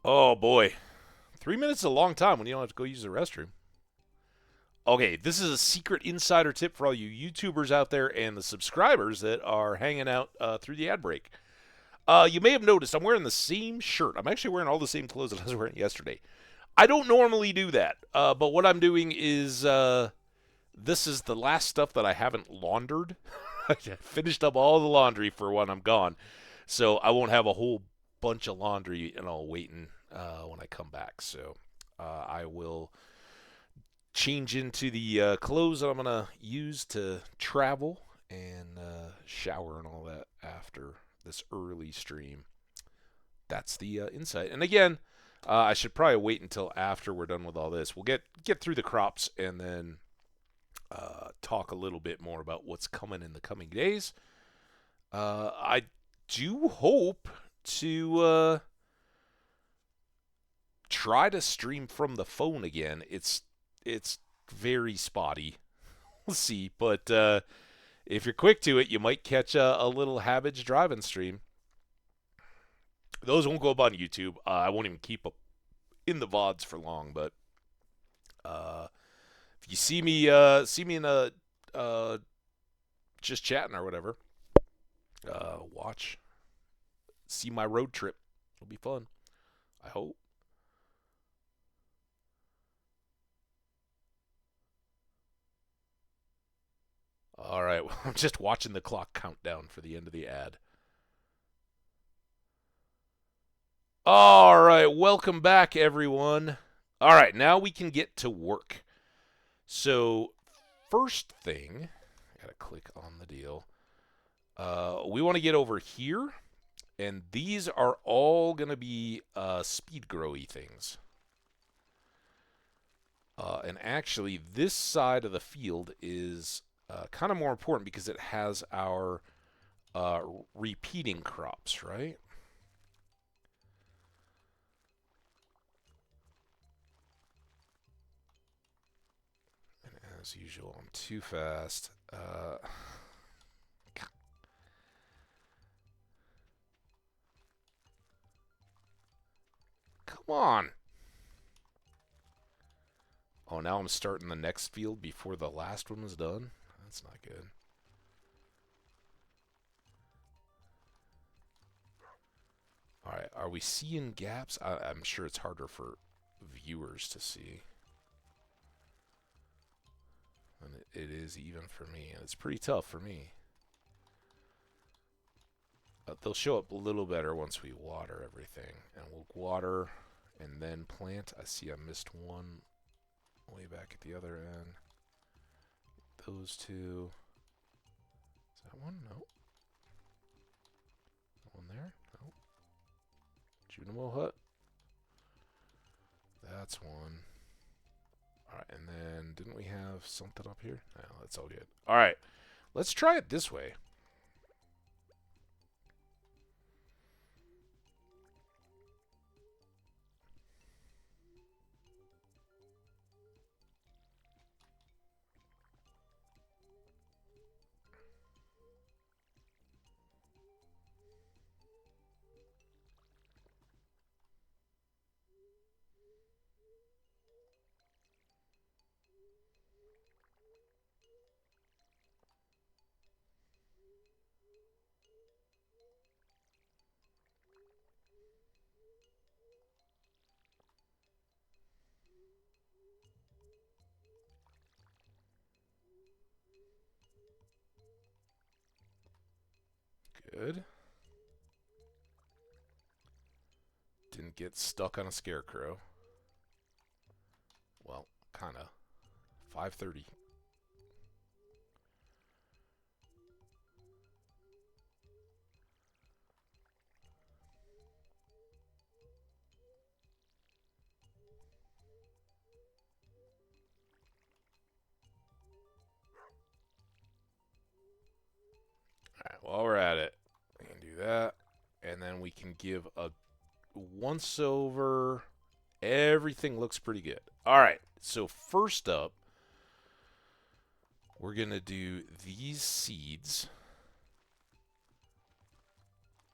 Oh, boy. 3 minutes is a long time when you don't have to go use the restroom. Okay, this is a secret insider tip for all you YouTubers out there and the subscribers that are hanging out through the ad break. You may have noticed I'm wearing the same shirt. I'm actually wearing all the same clothes that I was wearing yesterday. I don't normally do that, but what I'm doing is this is the last stuff that I haven't laundered. I finished up all the laundry for when I'm gone, so I won't have a whole bunch of laundry waiting when I come back. So I will change into the clothes that I'm going to use to travel and shower and all that after this early stream. That's the insight. And again, I should probably wait until after we're done with all this. We'll get through the crops and then talk a little bit more about what's coming in the coming days. I do hope to try to stream from the phone again. It's very spotty. We'll see, but if you're quick to it, you might catch a little Hambbage driving stream. Those won't go up on YouTube. I won't even keep up in the VODs for long, but if you see me in a just chatting or whatever, see my road trip. It'll be fun. I hope. All right, well, I'm just watching the clock count down for the end of the ad. All right, welcome back, everyone. All right, now we can get to work. So, first thing, I gotta click on the deal. We want to get over here, and these are all gonna be speed growy things. And actually, this side of the field is kind of more important because it has our repeating crops, right? And as usual, I'm too fast. Come on. Oh, now I'm starting the next field before the last one was done? That's not good. Alright, are we seeing gaps? I'm sure it's harder for viewers to see. And it is even for me, and it's pretty tough for me. They'll show up a little better once we water everything. And we'll water and then plant. I see I missed one way back at the other end. Those two. Is that one? No. That one there? No. Junimo Hut. That's one. Alright, and then didn't we have something up here? No, that's all good. Alright, let's try it this way. Good. Didn't get stuck on a scarecrow. Well, kinda. 5:30. Alright, while we're at it, we can do that. And then we can give a once over. Everything looks pretty good. Alright, so first up, we're going to do these seeds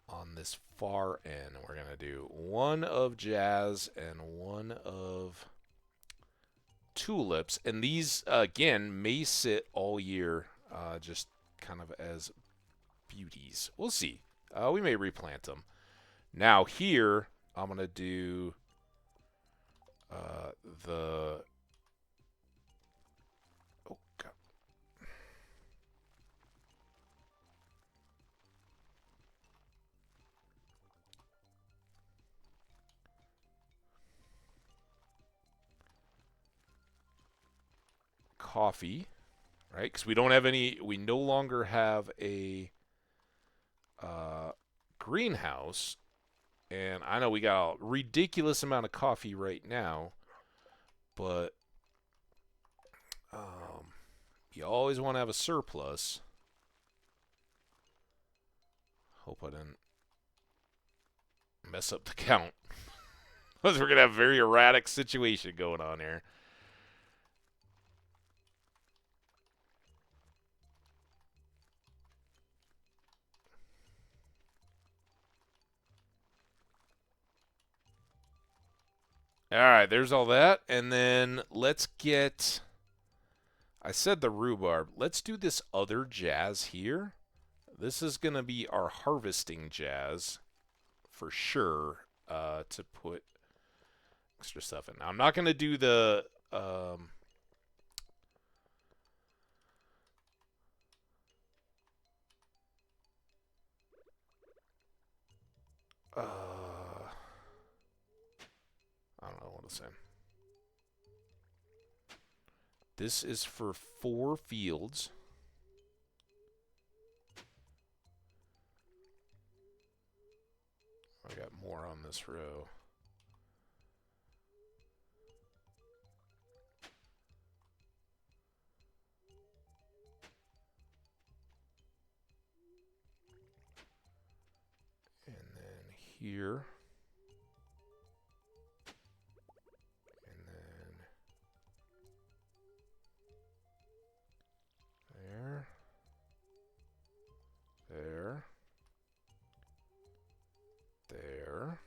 on this far end. We're going to do one of jazz and one of tulips. And these, again, may sit all year just kind of as beauties. We'll see. We may replant them. Now here, I'm going to do the... Oh, God. coffee, right? Because we don't have any. We no longer have a greenhouse, and I know we got a ridiculous amount of coffee right now, but you always want to have a surplus. Hope I didn't mess up the count. Because we're going to have a very erratic situation going on here. All right, there's all that. And then let's get... I said the rhubarb. Let's do this other jazz here. This is going to be our harvesting jazz for sure to put extra stuff in. Now, I'm not going to do the... I don't know what to say. This is for 4 fields. I got more on this row. And then here. And then there. There. There.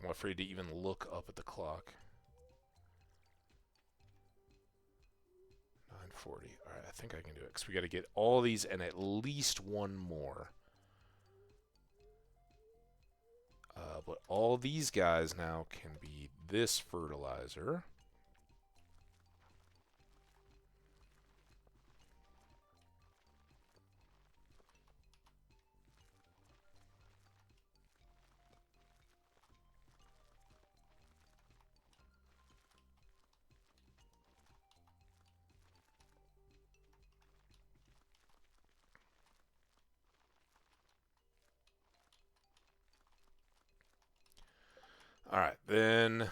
I'm afraid to even look up at the clock. 9:40. All right, I think I can do it because we got to get all these and at least one more. But all these guys now can be this fertilizer. All right, then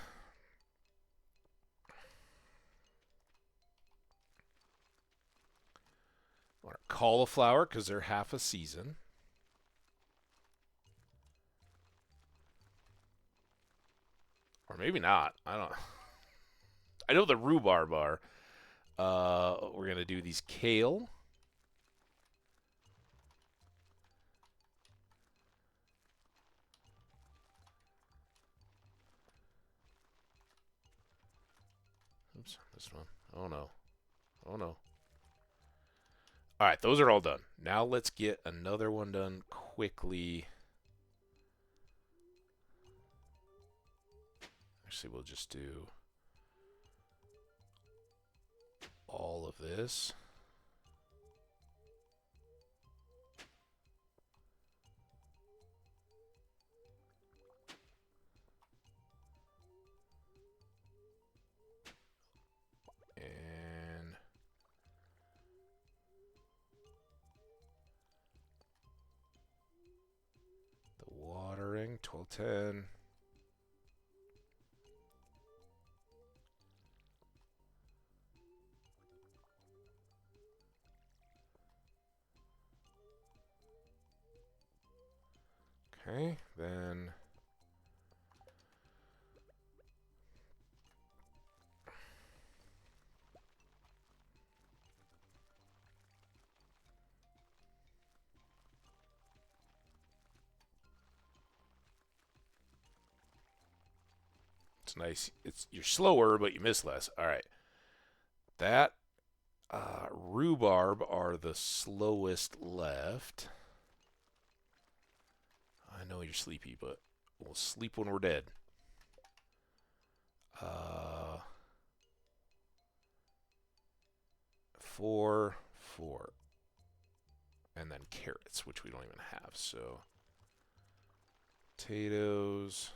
cauliflower because they're half a season. Or maybe not. I don't. I know the rhubarb are. We're gonna do these kale. Oops, this one. Oh no. Oh no. All right, those are all done. Now let's get another one done quickly. Actually, we'll just do all of this. And the watering, 1210. Okay, then it's nice. You're slower, but you miss less. All right, that rhubarb are the slowest left. I know you're sleepy, but we'll sleep when we're dead. 4, 4. And then carrots, which we don't even have. So potatoes.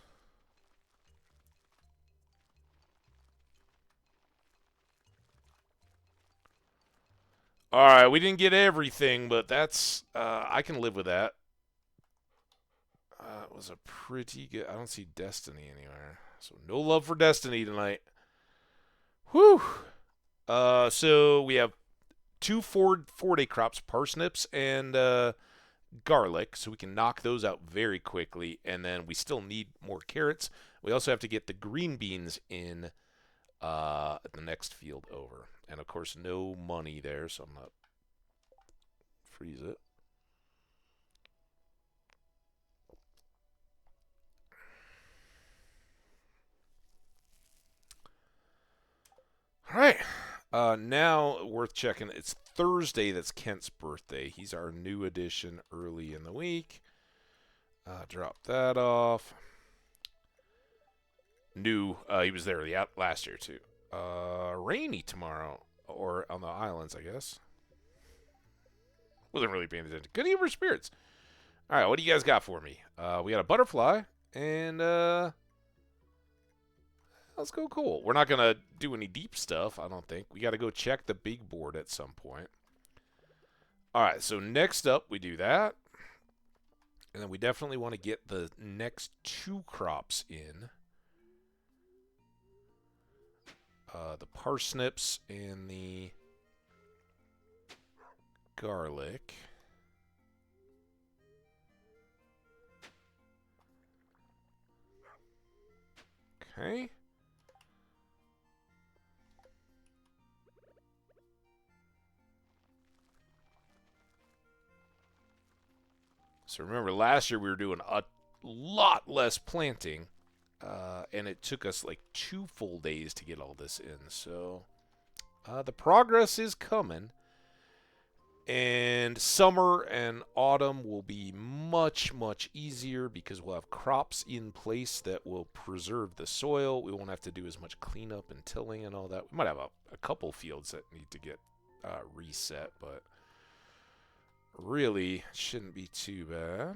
All right, we didn't get everything, but that's I can live with that. It was a pretty good. I don't see Destiny anywhere, so no love for Destiny tonight. Whew. So we have two four-day crops: parsnips and garlic, so we can knock those out very quickly. And then we still need more carrots. We also have to get the green beans in the next field over. And of course, no money there, so I'm not freeze it. All right. Now worth checking. It's Thursday. That's Kent's birthday. He's our new addition early in the week. Drop that off. New. He was there last year too. Rainy tomorrow, or on the islands, I guess. Wasn't really paying attention. Good humor spirits. All right, what do you guys got for me? We got a butterfly, and let's go cool. We're not gonna do any deep stuff, I don't think. We got to go check the big board at some point. All right, so next up we do that, and then we definitely want to get the next two crops in. The parsnips and the garlic. Okay. So remember, last year we were doing a lot less planting, and it took us like 2 full days to get all this in. So the progress is coming, and summer and autumn will be much, much easier because we'll have crops in place that will preserve the soil. We won't have to do as much cleanup and tilling and all that. We might have a couple fields that need to get reset, but really shouldn't be too bad.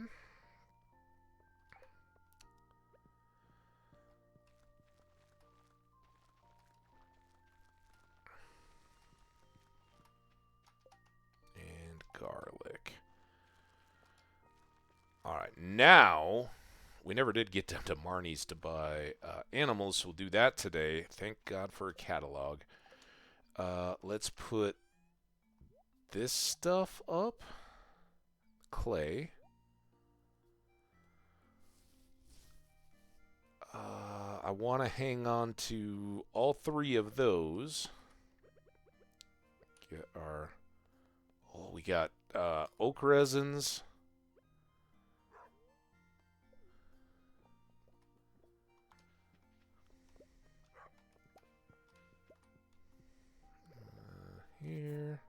And garlic. All right, now we never did get down to Marnie's to buy animals, so we'll do that today. Thank God for a catalog. Let's put this stuff up. Clay. I want to hang on to all 3 of those. Get our... Oh, we got oak resins. Here.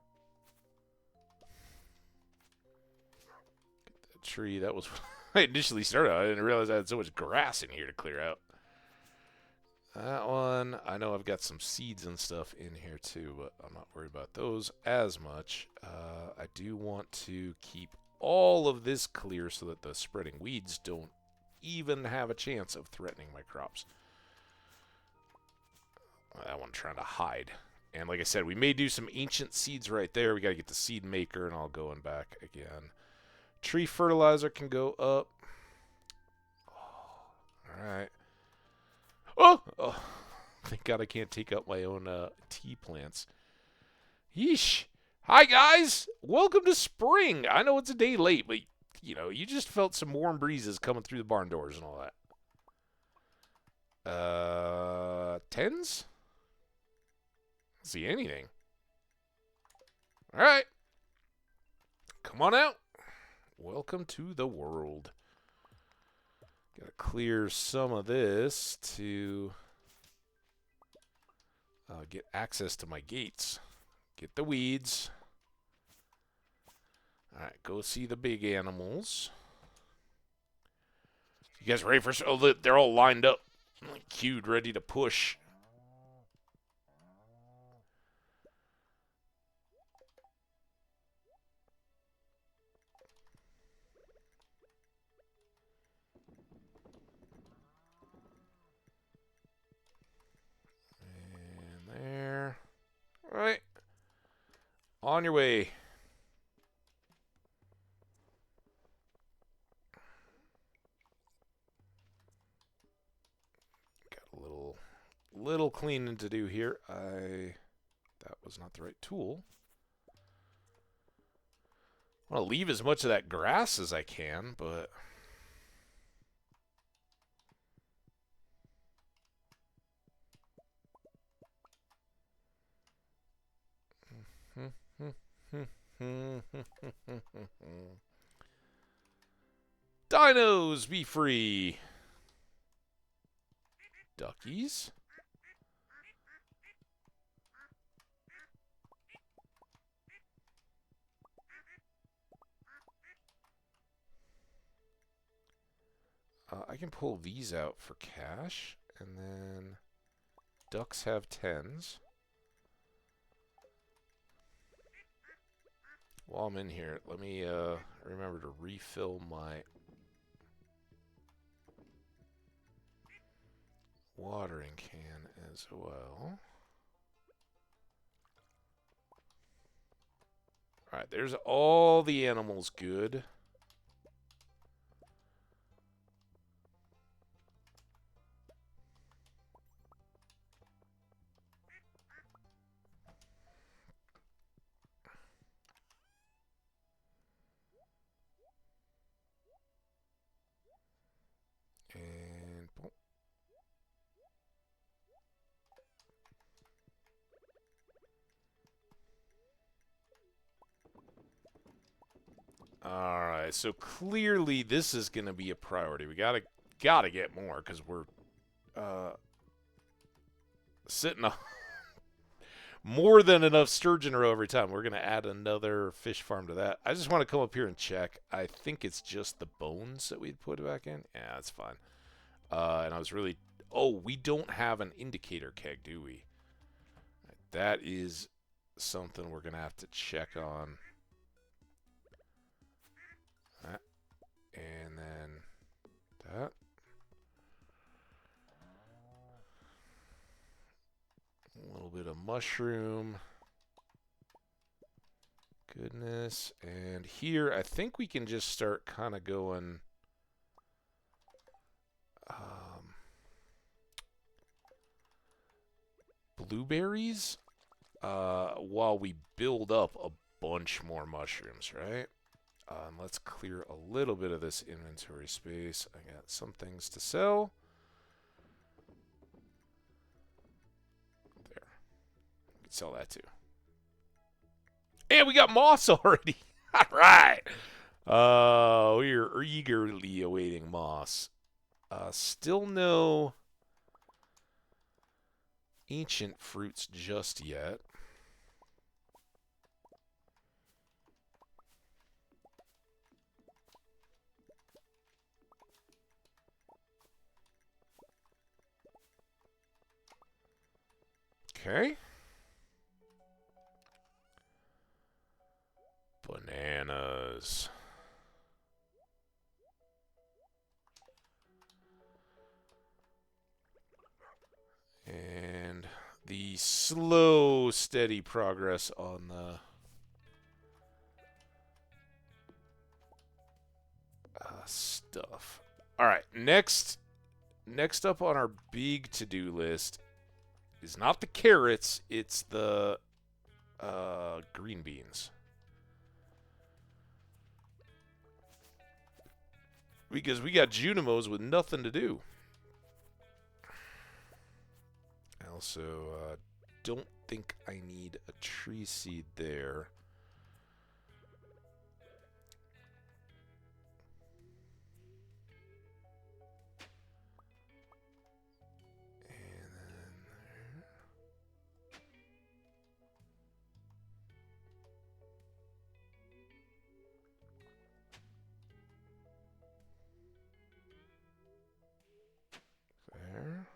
Get that tree. That was when I initially started. I didn't realize I had so much grass in here to clear out. That one, I know I've got some seeds and stuff in here too, but I'm not worried about those as much. I do want to keep all of this clear so that the spreading weeds don't even have a chance of threatening my crops. That one trying to hide. And like I said, we may do some ancient seeds right there. We got to get the seed maker, and I'll go in back again. Tree fertilizer can go up. Oh, all right. Oh, thank God I can't take out my own tea plants. Yeesh. Hi, guys. Welcome to spring. I know it's a day late, but, you know, you just felt some warm breezes coming through the barn doors and all that. Tens? Don't see anything. All right. Come on out. Welcome to the world. Gotta clear some of this to get access to my gates. Get the weeds. Alright, go see the big animals. You guys ready for... Oh, they're all lined up. Queued, ready to push. On your way. Got a little cleaning to do here. That was not the right tool. I want to leave as much of that grass as I can, but... Dinos, be free. Duckies. I can pull these out for cash, and then ducks have 10s. While I'm in here, let me remember to refill my watering can as well. Alright, there's all the animals good. And boom. Alright, so clearly this is going to be a priority. We gotta get more, because we're sitting on more than enough sturgeon roe every time. We're going to add another fish farm to that. I just want to come up here and check. I think it's just the bones that we'd put back in. Yeah, that's fine. And I was really... Oh, we don't have an indicator keg, do we? That is something we're going to have to check on. That. And then that. A little bit of mushroom. Goodness. And here, I think we can just start kind of going... blueberries while we build up a bunch more mushrooms, right? Let's clear a little bit of this inventory space. I got some things to sell. There. We can sell that too. And we got moss already. All right. We're eagerly awaiting moss. Still no ancient fruits just yet. Okay. Bananas. And the slow, steady progress on the stuff. All right, next up on our big to-do list is not the carrots, it's the green beans. Because we got Junimos with nothing to do. I also don't think I need a tree seed there. And then there.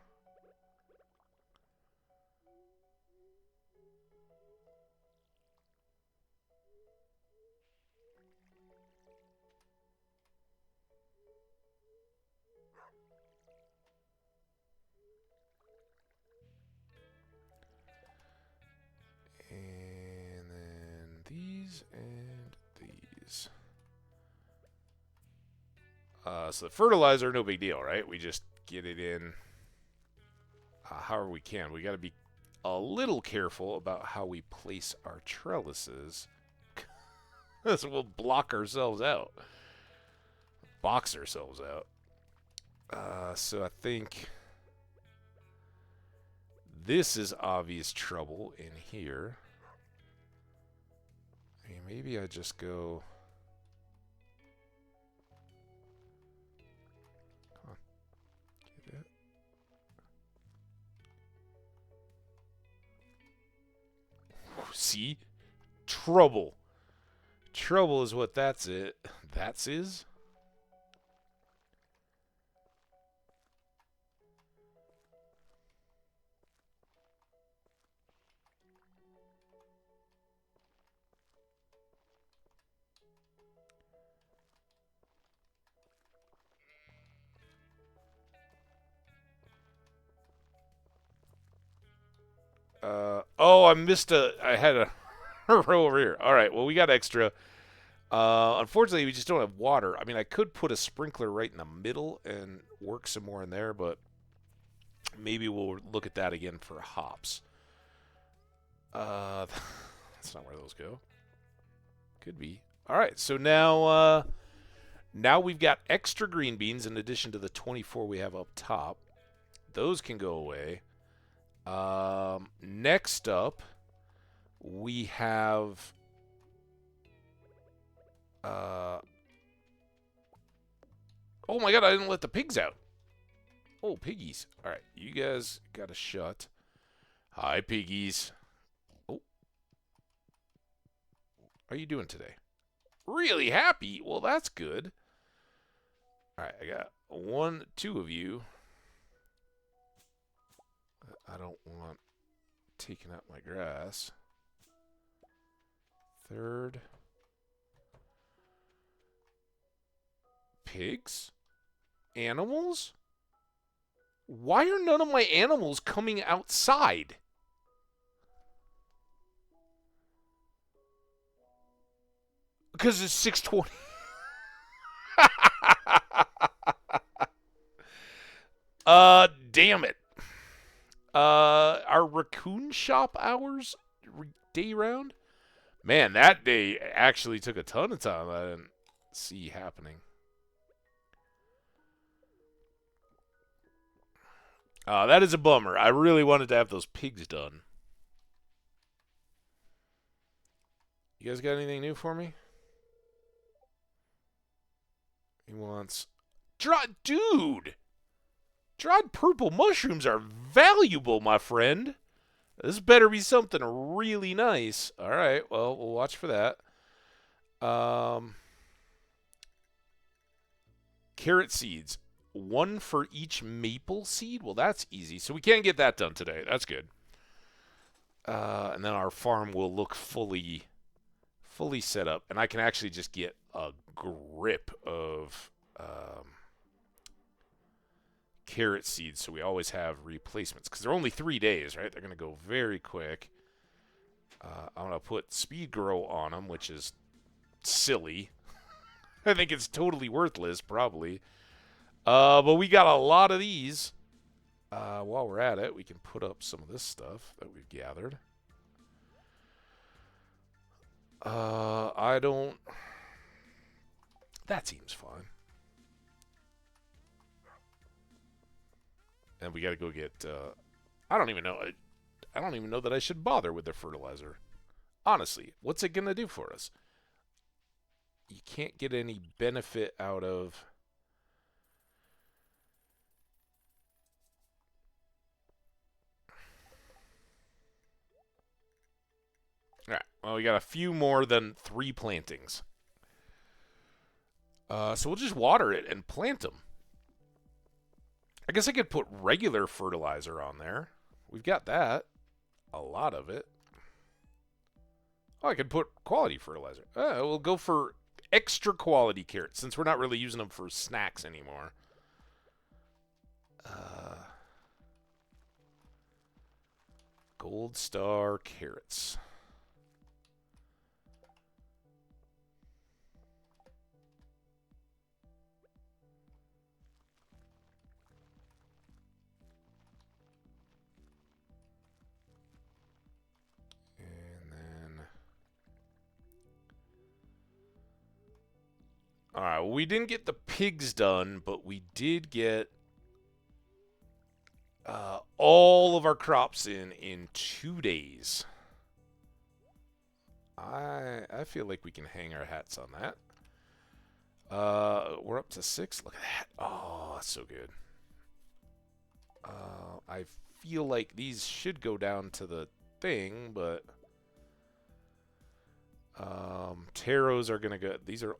these and these. So the fertilizer, no big deal, right? We just get it in however we can. We got to be a little careful about how we place our trellises. So we'll block ourselves out. Box ourselves out. So I think this is obvious trouble in here. Hey, maybe I just go... Come on. Get that. See? Trouble. Trouble is what that's it. That's is? Oh, I missed I had a row over here. All right, well, we got extra. Unfortunately, we just don't have water. I mean, I could put a sprinkler right in the middle and work some more in there, but maybe we'll look at that again for hops. That's not where those go. Could be. All right, so now we've got extra green beans in addition to the 24 we have up top. Those can go away. Next up, we have oh my god, I didn't let the pigs out. Oh, piggies. All right, you guys got a shut. Hi, piggies. Oh. How are you doing today? Really happy? Well, that's good. All right, I got 2 of you. I don't want taking up my grass. 3rd. Pigs? Animals? Why are none of my animals coming outside? Because it's 6:20. Damn it. Our raccoon shop hours day round? Man, that day actually took a ton of time I didn't see happening. That is a bummer. I really wanted to have those pigs done. You guys got anything new for me? He wants... Dude! Dried purple mushrooms are valuable, my friend. This better be something really nice. All right, well, we'll watch for that. Carrot seeds. 1 for each maple seed? Well, that's easy. So we can't get that done today. That's good. And then our farm will look fully set up. And I can actually just get a grip of carrot seeds, so we always have replacements. Because they're only 3 days, right? They're going to go very quick. I'm going to put speed grow on them, which is silly. I think it's totally worthless, probably. But we got a lot of these. While we're at it, we can put up some of this stuff that we've gathered. I don't... That seems fine. And we got to go get... I don't even know. I don't even know that I should bother with the fertilizer. Honestly, what's it going to do for us? You can't get any benefit out of... Alright, well, we got a few more than 3 plantings. So we'll just water it and plant them. I guess I could put regular fertilizer on there. We've got that. A lot of it. Oh, I could put quality fertilizer. We'll go for extra quality carrots, since we're not really using them for snacks anymore. Gold star carrots. Alright, well, we didn't get the pigs done, but we did get all of our crops in 2 days. I feel like we can hang our hats on that. We're up to 6. Look at that. Oh, that's so good. I feel like these should go down to the thing, but taros are gonna go. These are.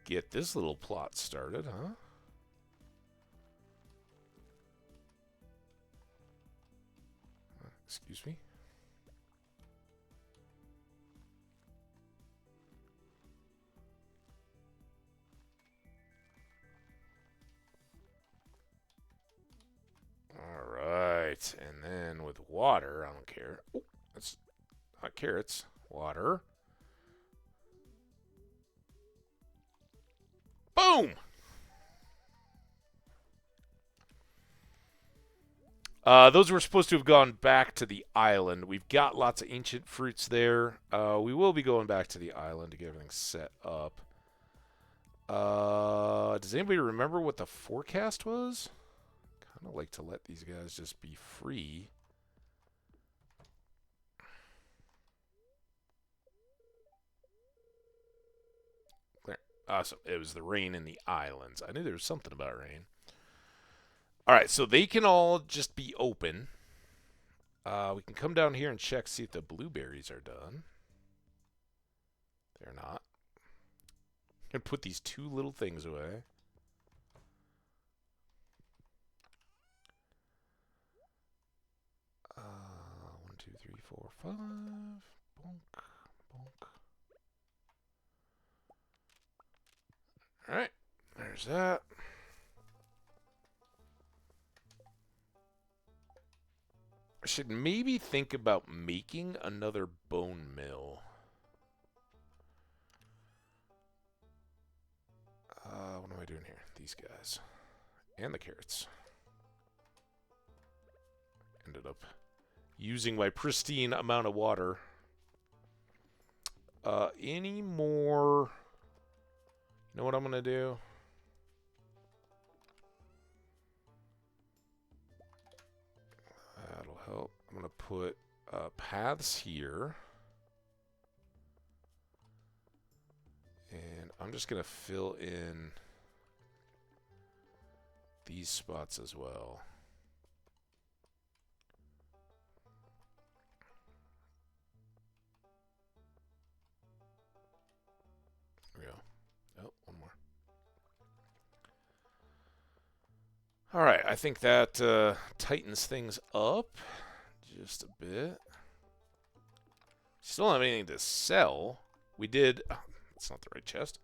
Get this little plot started, huh? Excuse me. Alright, and then with water, I don't care. Oh, that's not carrots. Water. Boom! Those were supposed to have gone back to the island. We've got lots of ancient fruits there. We will be going back to the island to get everything set up. Does anybody remember what the forecast was? Kind of like to let these guys just be free. There. Awesome. It was the rain in the islands. I knew there was something about rain. Alright, so they can all just be open. We can come down here and check, see if the blueberries are done. They're not. I'm going to put these 2 little things away. One, 2, 3, 4, 5. Bonk, bonk. Alright, there's that. I should maybe think about making another bone mill. What am I doing here? These guys. And the carrots. Ended up using my pristine amount of water. Any more... You know what I'm going to do? That'll help. I'm going to put paths here. And I'm just going to fill in these spots as well. There we go. Oh, one more. All right, I think that tightens things up just a bit. Still don't have anything to sell. We did... Oh, that's not the right chest.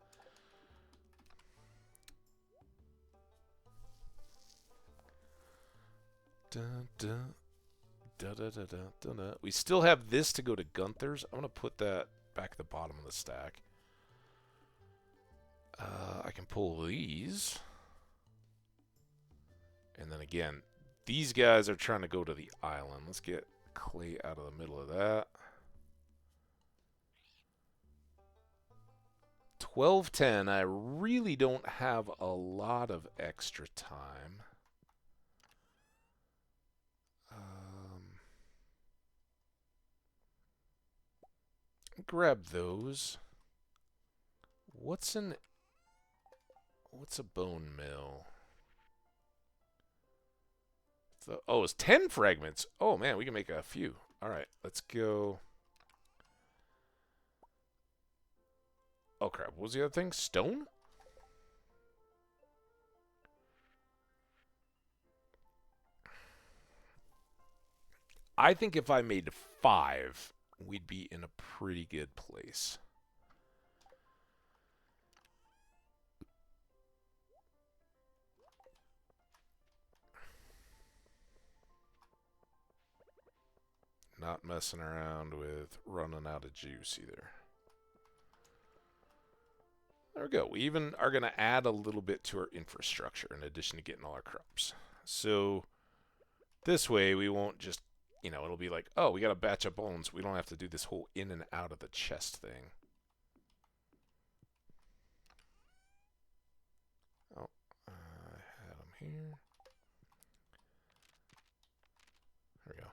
Dun, dun, da, da, da, da, da, da. We still have this to go to Gunther's. I'm going to put that back at the bottom of the stack. I can pull these. And then again, these guys are trying to go to the island. Let's get clay out of the middle of that. 12:10. I really don't have a lot of extra time. Grab those. What's a bone mill? Oh, it's 10 fragments. Oh man, we can make a few. All right, let's go. Oh crap, what was the other thing? Stone? I think if I made 5, we'd be in a pretty good place. Not messing around with running out of juice either. There we go. We even are going to add a little bit to our infrastructure in addition to getting all our crops. So this way we won't just, it'll be like, oh, we got a batch of bones. We don't have to do this whole in and out of the chest thing. Oh, I had them here. There we go.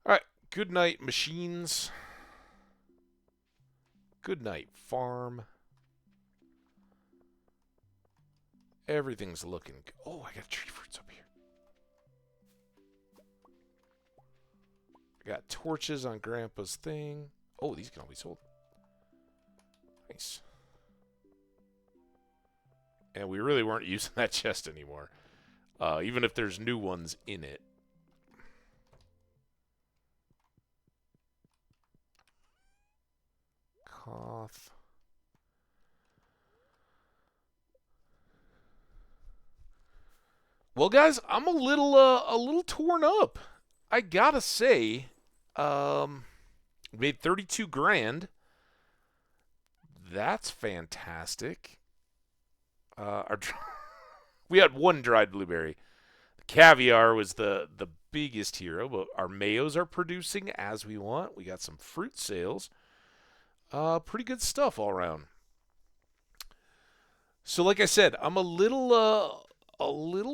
All right. Good night, machines. Good night, farm. Everything's looking good. Oh, I got tree fruits up here. I got torches on Grandpa's thing. Oh, these can all be sold. Nice. And we really weren't using that chest anymore. Even if there's new ones in it. Cough. Well, guys, I'm a little torn up. I gotta say, made 32 grand. That's fantastic. We had one dried blueberry. The caviar was the biggest hero, but our mayos are producing as we want. We got some fruit sales. Pretty good stuff all around. So, like I said, I'm a little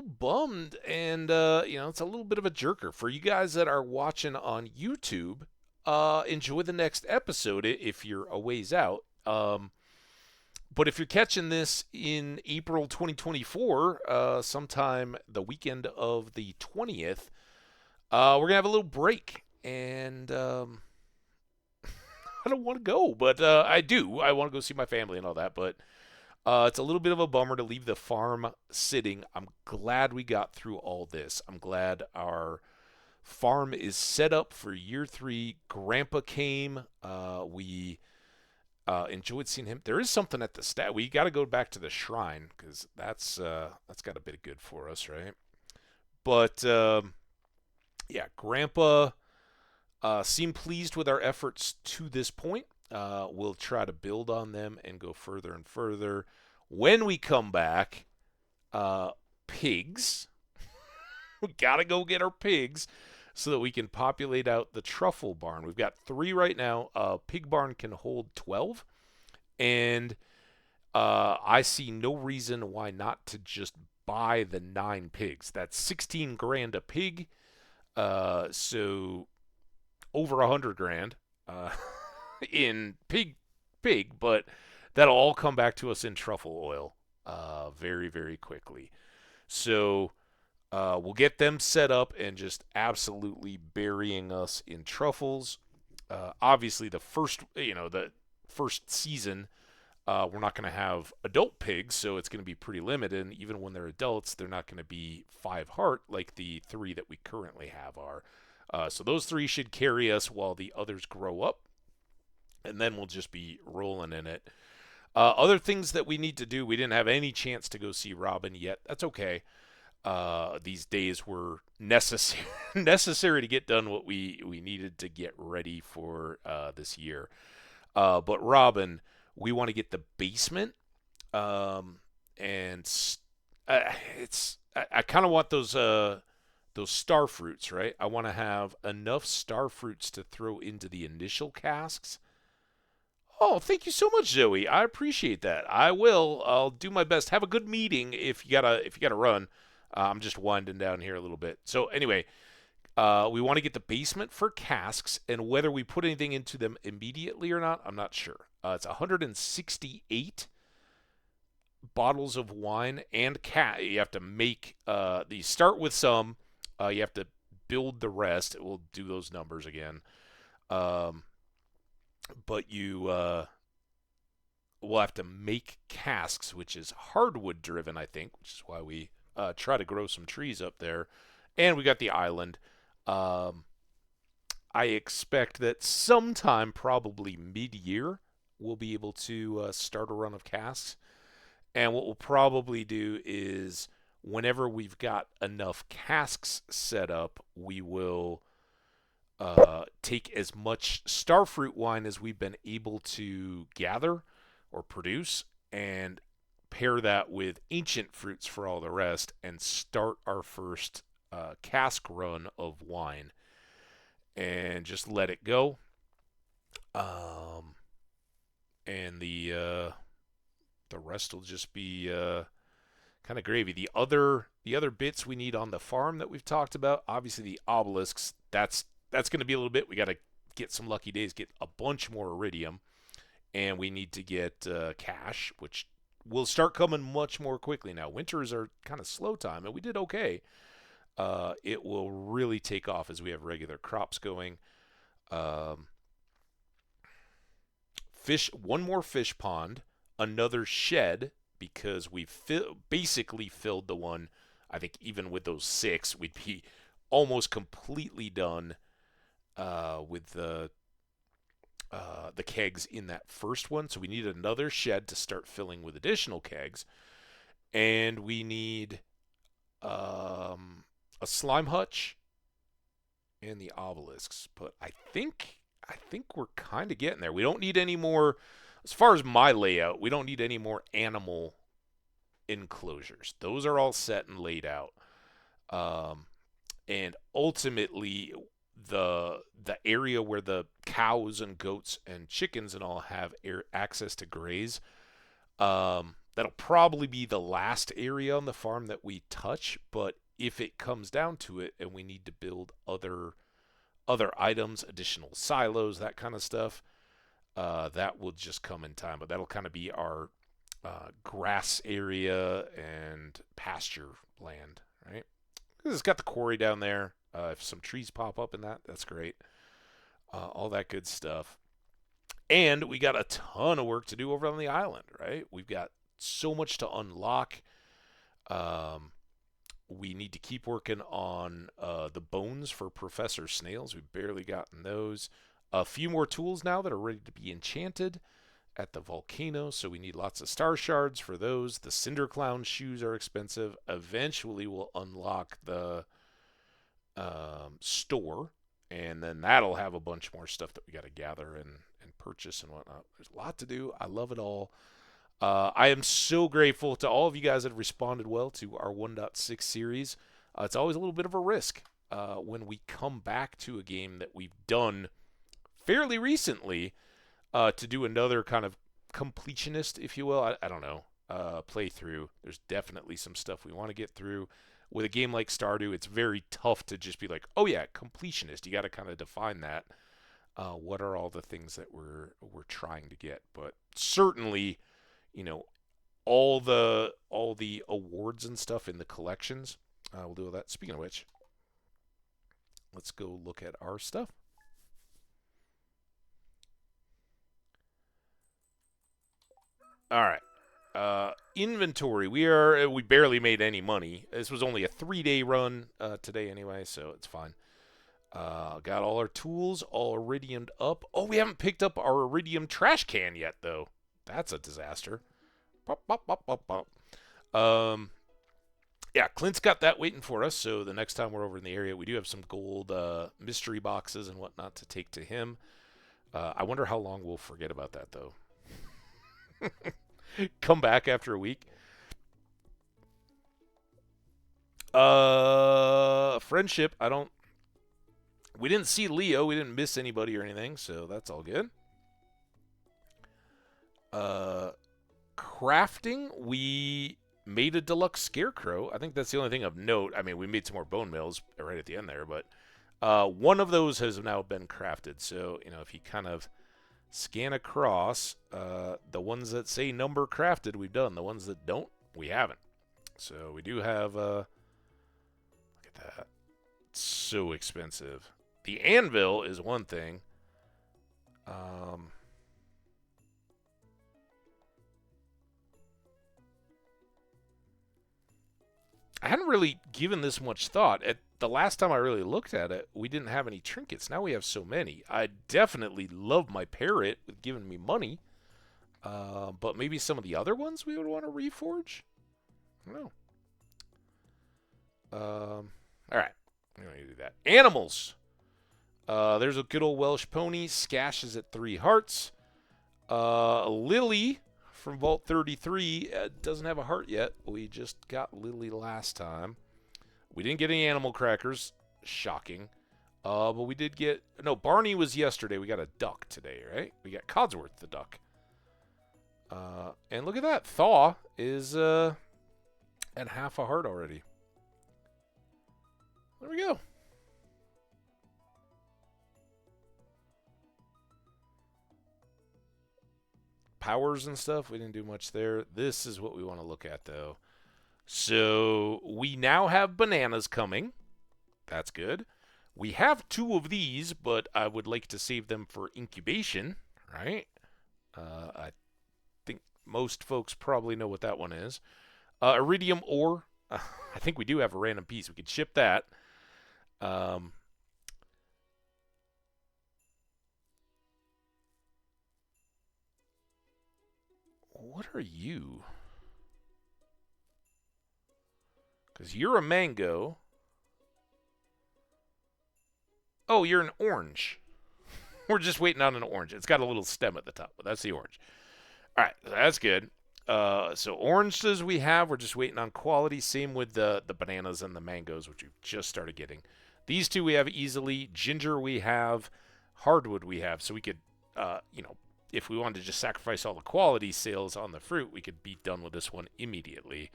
bummed, and it's a little bit of a jerker for you guys that are watching on YouTube. Enjoy the next episode if you're a ways out. But if you're catching this in April 2024, sometime the weekend of the 20th, we're gonna have a little break, and I don't want to go, but I do. I want to go see my family and all that, but it's a little bit of a bummer to leave the farm sitting. I'm glad we got through all this. I'm glad our farm is set up for year 3. Grandpa came. We enjoyed seeing him. There is something at the stat. We got to go back to the shrine because that's got a bit of good for us, right? But yeah, Grandpa seemed pleased with our efforts to this point. We'll try to build on them and go further and further. When we come back, pigs. We gotta go get our pigs so that we can populate out the truffle barn. We've got 3 right now. Pig barn can hold 12, and I see no reason why not to just buy the 9 pigs. That's 16 grand a pig. So over 100 grand. In pig, but that'll all come back to us in truffle oil very, very quickly. So we'll get them set up and just absolutely burying us in truffles. Obviously, the first season, we're not going to have adult pigs, so it's going to be pretty limited. And even when they're adults, they're not going to be 5 heart like the 3 that we currently have are. So those 3 should carry us while the others grow up. And then we'll just be rolling in it. Other things that we need to do, we didn't have any chance to go see Robin yet. That's okay. These days were necessary to get done what we needed to get ready for this year. But Robin, we want to get the basement. And I kind of want those star fruits, right? I want to have enough star fruits to throw into the initial casks. Oh, thank you so much, Zoe. I appreciate that. I will. I'll do my best. Have a good meeting if you gotta run. I'm just winding down here a little bit. So anyway, we want to get the basement for casks, and whether we put anything into them immediately or not, I'm not sure. It's 168 bottles of wine and you have to make. You start with some. You have to build the rest. We'll do those numbers again. But you will have to make casks, which is hardwood driven, I think, which is why we try to grow some trees up there And we got the island. Um, I expect that sometime, probably mid-year, we'll be able to start a run of casks. And what we'll probably do is, whenever we've got enough casks set up, we will take as much starfruit wine as we've been able to gather or produce, and pair that with ancient fruits for all the rest, and start our first cask run of wine, and just let it go. Um, and the rest will just be kind of gravy. The other bits we need on the farm that we've talked about, obviously the obelisks. That's going to be a little bit. We got to get some lucky days, get a bunch more iridium, and we need to get cash, which will start coming much more quickly now. Winters are kind of slow time, and we did okay. It will really take off as we have regular crops going. Um, one more fish pond, another shed, because we basically filled the one. I think even with those 6, we'd be almost completely done with the kegs in that first one. So we need another shed to start filling with additional kegs, and we need a slime hutch and the obelisks. But I think we're kind of getting there. We don't need any more. As far as my layout, we don't need any more animal enclosures. Those are all set and laid out. And ultimately, the area where the cows and goats and chickens and all have access to graze, that'll probably be the last area on the farm that we touch. But if it comes down to it, and we need to build other items, additional silos, that kind of stuff, that will just come in time. But that'll kind of be our grass area and pasture land, right? Because it's got the quarry down there. If some trees pop up in that, that's great. All that good stuff. And we got a ton of work to do over on the island, right? We've got so much to unlock. We need to keep working on the bones for Professor Snails. We've barely gotten those. A few more tools now that are ready to be enchanted at the volcano, so we need lots of star shards for those. The Cinder Clown shoes are expensive. Eventually, we'll unlock the store, and then that'll have a bunch more stuff that we got to gather and purchase and whatnot. There's a lot to do. I love it all. I am so grateful to all of you guys that have responded well to our 1.6 series. It's always a little bit of a risk when we come back to a game that we've done fairly recently to do another kind of completionist, if you will. I don't know, playthrough. There's definitely some stuff we want to get through. With a game like Stardew, it's very tough to just be like, oh yeah, completionist. You got to kind of define that. What are all the things that we're trying to get? But certainly, all the awards and stuff in the collections. We'll do all that. Speaking of which, let's go look at our stuff. All right. Inventory. We barely made any money. This was only a 3-day run today anyway, so it's fine. Got all our tools all iridiumed up. Oh, we haven't picked up our iridium trash can yet, though. That's a disaster. Pop, pop, pop, pop, pop. Yeah, Clint's got that waiting for us, so the next time we're over in the area, we do have some gold mystery boxes and whatnot to take to him. I wonder how long we'll forget about that, though. Come back after a week. Friendship. We didn't see Leo. We didn't miss anybody or anything, so that's all good. Crafting. We made a deluxe scarecrow. I think that's the only thing of note. I mean, we made some more bone mills right at the end there, but one of those has now been crafted. So, if you kind of scan across, the ones that say number crafted, we've done. The ones that don't, we haven't. So we do have, look at that. It's so expensive. The anvil is one thing. I hadn't really given this much thought. the last time I really looked at it, we didn't have any trinkets. Now we have so many. I definitely love my parrot with giving me money. But maybe some of the other ones we would want to reforge? I don't know. All right. I'm going to do that. Animals. There's a good old Welsh pony. Scash is at 3 hearts. Lily from Vault 33 doesn't have a heart yet. We just got Lily last time. We didn't get any animal crackers. Shocking. But we did get... No, Barney was yesterday. We got a duck today, right? We got Codsworth the duck. And look at that. Thaw is at half a heart already. There we go. Powers and stuff, we didn't do much there. This is what we want to look at, though. So we now have bananas coming. That's good. We have 2 of these, but I would like to save them for incubation, right? I think most folks probably know what that one is. Iridium ore. I think we do have a random piece. We could ship that. What are you? Because you're a mango. Oh, you're an orange. We're just waiting on an orange. It's got a little stem at the top, but that's the orange. All right, that's good. So oranges we have. We're just waiting on quality. Same with the bananas and the mangoes, which we've just started getting. These 2 we have easily. Ginger we have. Hardwood we have. So we could, if we wanted to just sacrifice all the quality sales on the fruit, we could be done with this one immediately.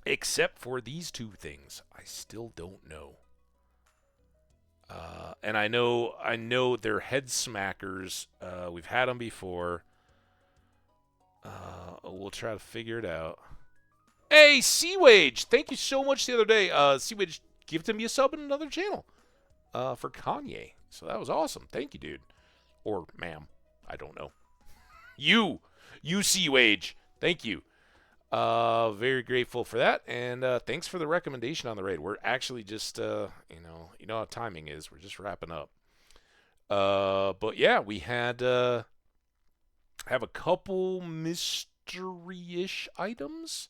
Except for these 2 things. I still don't know. And I know they're head smackers. We've had them before. We'll try to figure it out. Hey, Seawage! Thank you so much the other day. Seawage gifted me a sub in another channel for Kanye. So that was awesome. Thank you, dude. Or ma'am. I don't know. You Seawage. Thank you. Very grateful for that. And thanks for the recommendation on the raid. We're actually just, you know how timing is. We're just wrapping up. But yeah, we had... have a couple mystery-ish items.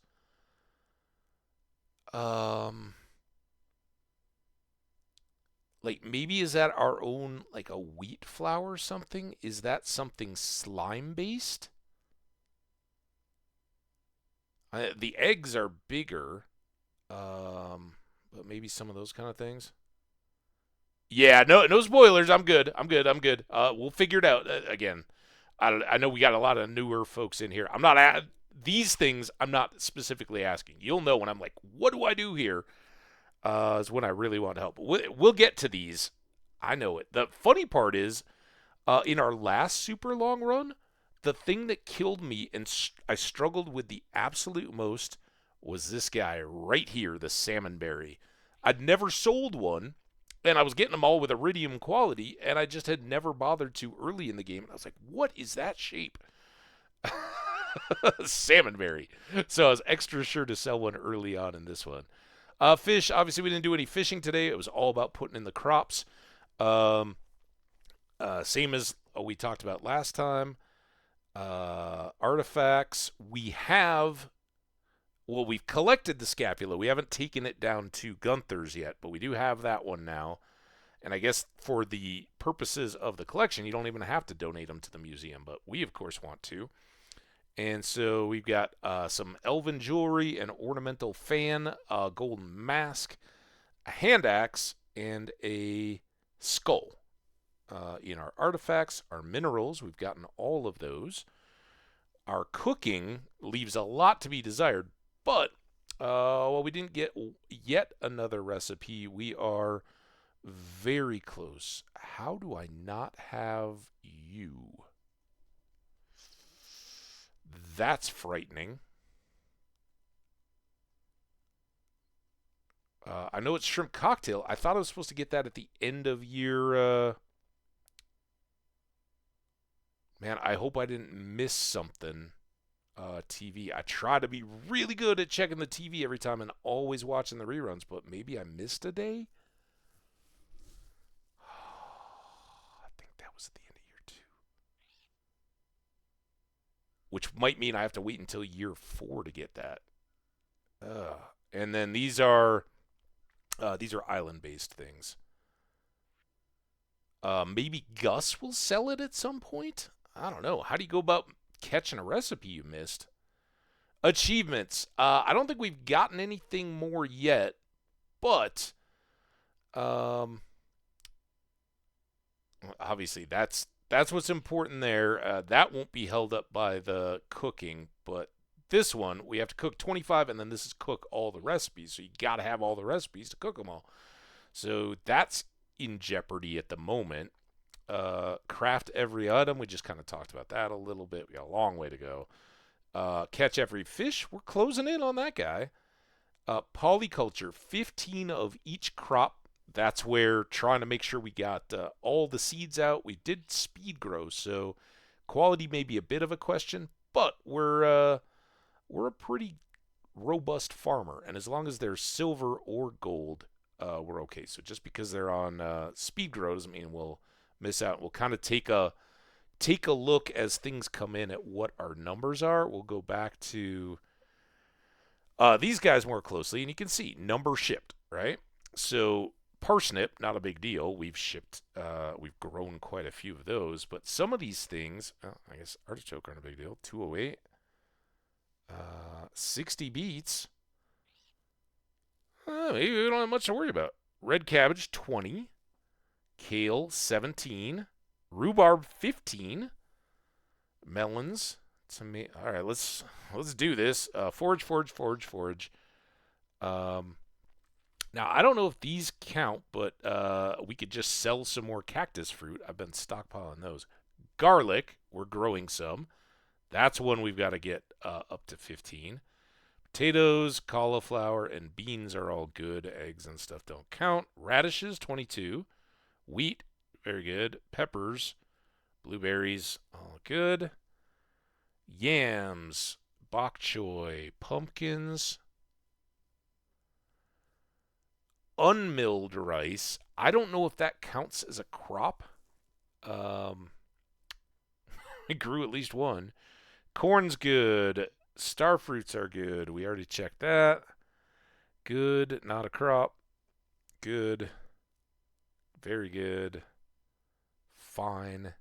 Like, maybe is that our own, like, a wheat flour or something? Is that something slime-based? The eggs are bigger. But maybe some of those kind of things. Yeah, no spoilers. I'm good. We'll figure it out again. I know we got a lot of newer folks in here. I'm not these things. I'm not specifically asking. You'll know when I'm like, what do I do here? Is when I really want to help. We'll get to these. I know it. The funny part is, in our last super long run, the thing that killed me and I struggled with the absolute most was this guy right here, the salmonberry. I'd never sold one. And I was getting them all with iridium quality, and I just had never bothered to early in the game. And I was like, what is that shape? Salmonberry. So I was extra sure to sell one early on in this one. Fish, obviously we didn't do any fishing today. It was all about putting in the crops. Same as we talked about last time. Artifacts. We've collected the scapula. We haven't taken it down to Gunther's yet, but we do have that one now. And I guess for the purposes of the collection, you don't even have to donate them to the museum, but we, of course, want to. And so we've got some elven jewelry, an ornamental fan, a golden mask, a hand axe, and a skull. In our artifacts, our minerals, we've gotten all of those. Our cooking leaves a lot to be desired. But, we didn't get yet another recipe. We are very close. How do I not have you? That's frightening. I know it's shrimp cocktail. I thought I was supposed to get that at the end of year. Man, I hope I didn't miss something. TV. I try to be really good at checking the TV every time and always watching the reruns, but maybe I missed a day. I think that was at the end of year 2, which might mean I have to wait until year 4 to get that. And then these are island-based things. Maybe Gus will sell it at some point. I don't know. How do you go about catching a recipe you missed? Achievements. I don't think we've gotten anything more yet, but obviously that's what's important there. That won't be held up by the cooking, but this one we have to cook 25, and then this is cook all the recipes. So you got to have all the recipes to cook them all. So that's in jeopardy at the moment. Craft every item. We just kind of talked about that a little bit. We got a long way to go. Catch every fish. We're closing in on that guy. Polyculture. 15 of each crop. That's where trying to make sure we got all the seeds out. We did speed grow, so quality may be a bit of a question, but we're a pretty robust farmer, and as long as they're silver or gold, we're okay. So just because they're on speed grow doesn't mean we'll miss out. We'll kind of take a look as things come in at what our numbers are. We'll go back to these guys more closely, and you can see number shipped, right? So parsnip, not a big deal. We've grown quite a few of those, but some of these things, I guess artichoke aren't a big deal. 208, 60 beets. Maybe we don't have much to worry about. Red cabbage, 20. Kale, 17. Rhubarb, 15. Melons, all right, let's do this. Forage. Now, I don't know if these count, but we could just sell some more cactus fruit. I've been stockpiling those. Garlic, we're growing some. That's one we've got to get up to 15. Potatoes, cauliflower, and beans are all good. Eggs and stuff don't count. Radishes, 22. Wheat, very good. Peppers, blueberries, all good. Yams, bok choy, pumpkins, unmilled rice. I don't know if that counts as a crop. I grew at least one. Corn's good. Star fruits are good. We already checked that. Good. Not a crop. Good. Very good. Fine.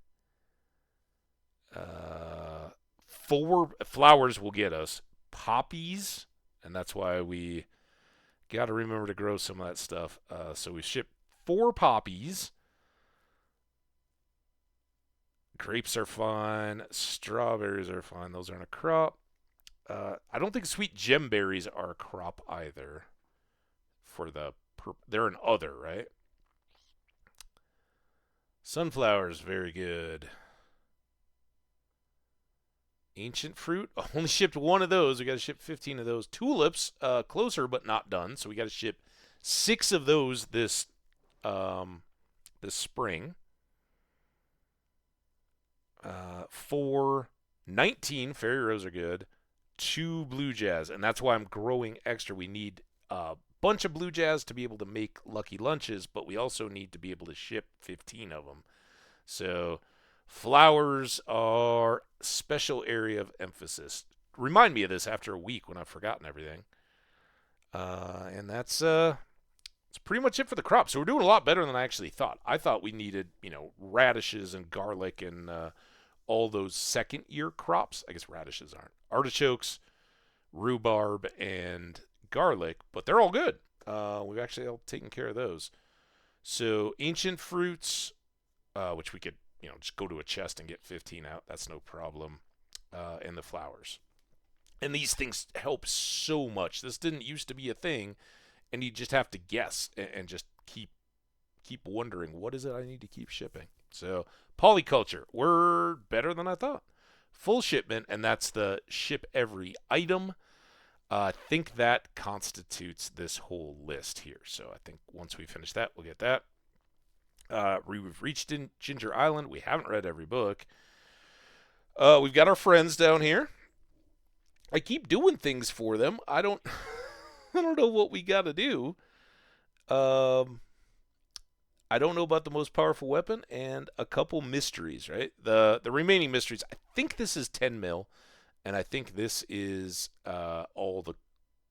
4 flowers will get us. Poppies, and that's why we got to remember to grow some of that stuff. So we shipped 4 poppies. Grapes are fine. Strawberries are fine. Those aren't a crop. I don't think sweet gemberries are a crop either. They're an other, right? Sunflowers, very good. Ancient fruit, only shipped 1 of those. We got to ship 15 of those. Tulips, closer but not done. So we got to ship 6 of those this spring. 19 fairy rose are good. 2 blue jazz, and that's why I'm growing extra. We need a bunch of blue jazz to be able to make lucky lunches, but we also need to be able to ship 15 of them. So flowers are special area of emphasis. Remind me of this after a week when I've forgotten everything. And that's pretty much it for the crop. So we're doing a lot better than I actually thought. I thought we needed, radishes and garlic and all those second year crops. I guess radishes aren't. Artichokes, rhubarb, and garlic, but they're all good. We've actually all taken care of those. So ancient fruits, which we could, just go to a chest and get 15 out. That's no problem. And the flowers. And these things help so much. This didn't used to be a thing, and you just have to guess and just keep wondering, what is it I need to keep shipping? So polyculture, we're better than I thought. Full shipment, and that's the ship every item. I think that constitutes this whole list here. So I think once we finish that, we'll get that. We've reached in Ginger Island. We haven't read every book. We've got our friends down here. I keep doing things for them. I don't I don't know what we got to do. Um, I don't know about the most powerful weapon and a couple mysteries, right? The remaining mysteries. I think this is 10 mil, and I think this is all the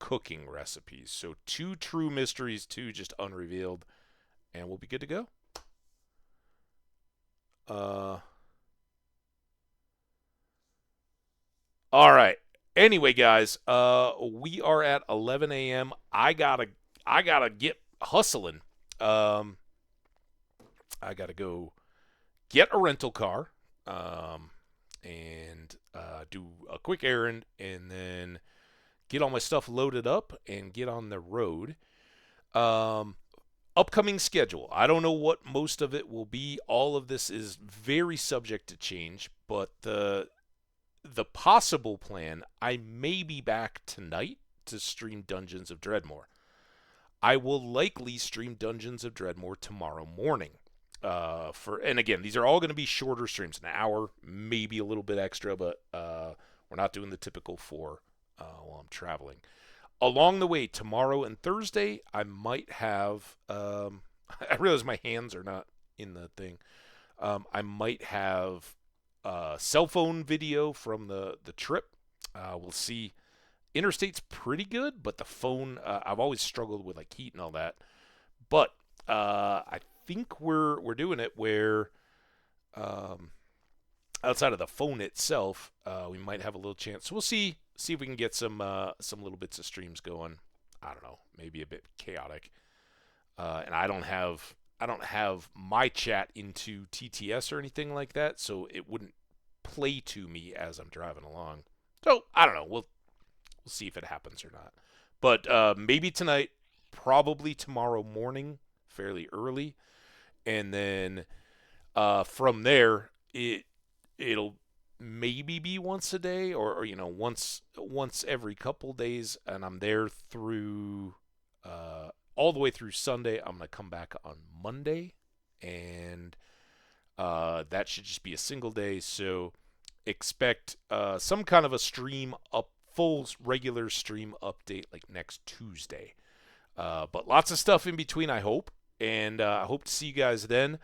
cooking recipes. So 2 true mysteries, 2 just unrevealed, and we'll be good to go. Uh, all right. Anyway, guys, we are at 11 a.m. I gotta get hustling. Um, I gotta go get a rental car, and do a quick errand, and then get all my stuff loaded up and get on the road. Um, Upcoming schedule. I don't know what most of it will be. All of this is very subject to change, but the possible plan, I may be back tonight to stream Dungeons of Dreadmore. I will likely stream Dungeons of Dreadmore tomorrow morning. And again, these are all going to be shorter streams, an hour, maybe a little bit extra, but we're not doing the typical 4 while I'm traveling. Along the way, tomorrow and Thursday, I might have. I realize my hands are not in the thing. I might have cell phone video from the trip. We'll see. Interstate's pretty good, but the phone, I've always struggled with like heat and all that. But I think we're doing it where um, outside of the phone itself, we might have a little chance. So we'll see if we can get some little bits of streams going. I don't know, maybe a bit chaotic. And I don't have my chat into TTS or anything like that, so it wouldn't play to me as I'm driving along. So I don't know. We'll see if it happens or not. But maybe tonight, probably tomorrow morning, fairly early, and then from there it'll maybe be once a day or once every couple days, and I'm there through all the way through Sunday. I'm gonna come back on Monday, and that should just be a single day. So expect some kind of a stream up, full regular stream update like next Tuesday. But lots of stuff in between, I hope, and I hope to see you guys then.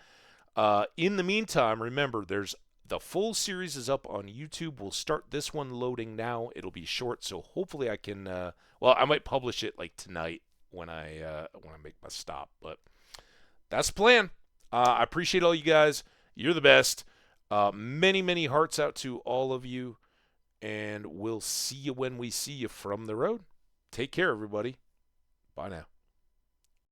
In the meantime, remember, there's the full series is up on YouTube. We'll start this one loading now. It'll be short, so hopefully I can. I might publish it like tonight when I make my stop. But that's the plan. I appreciate all you guys. You're the best. Many, many hearts out to all of you, and we'll see you when we see you from the road. Take care, everybody. Bye now.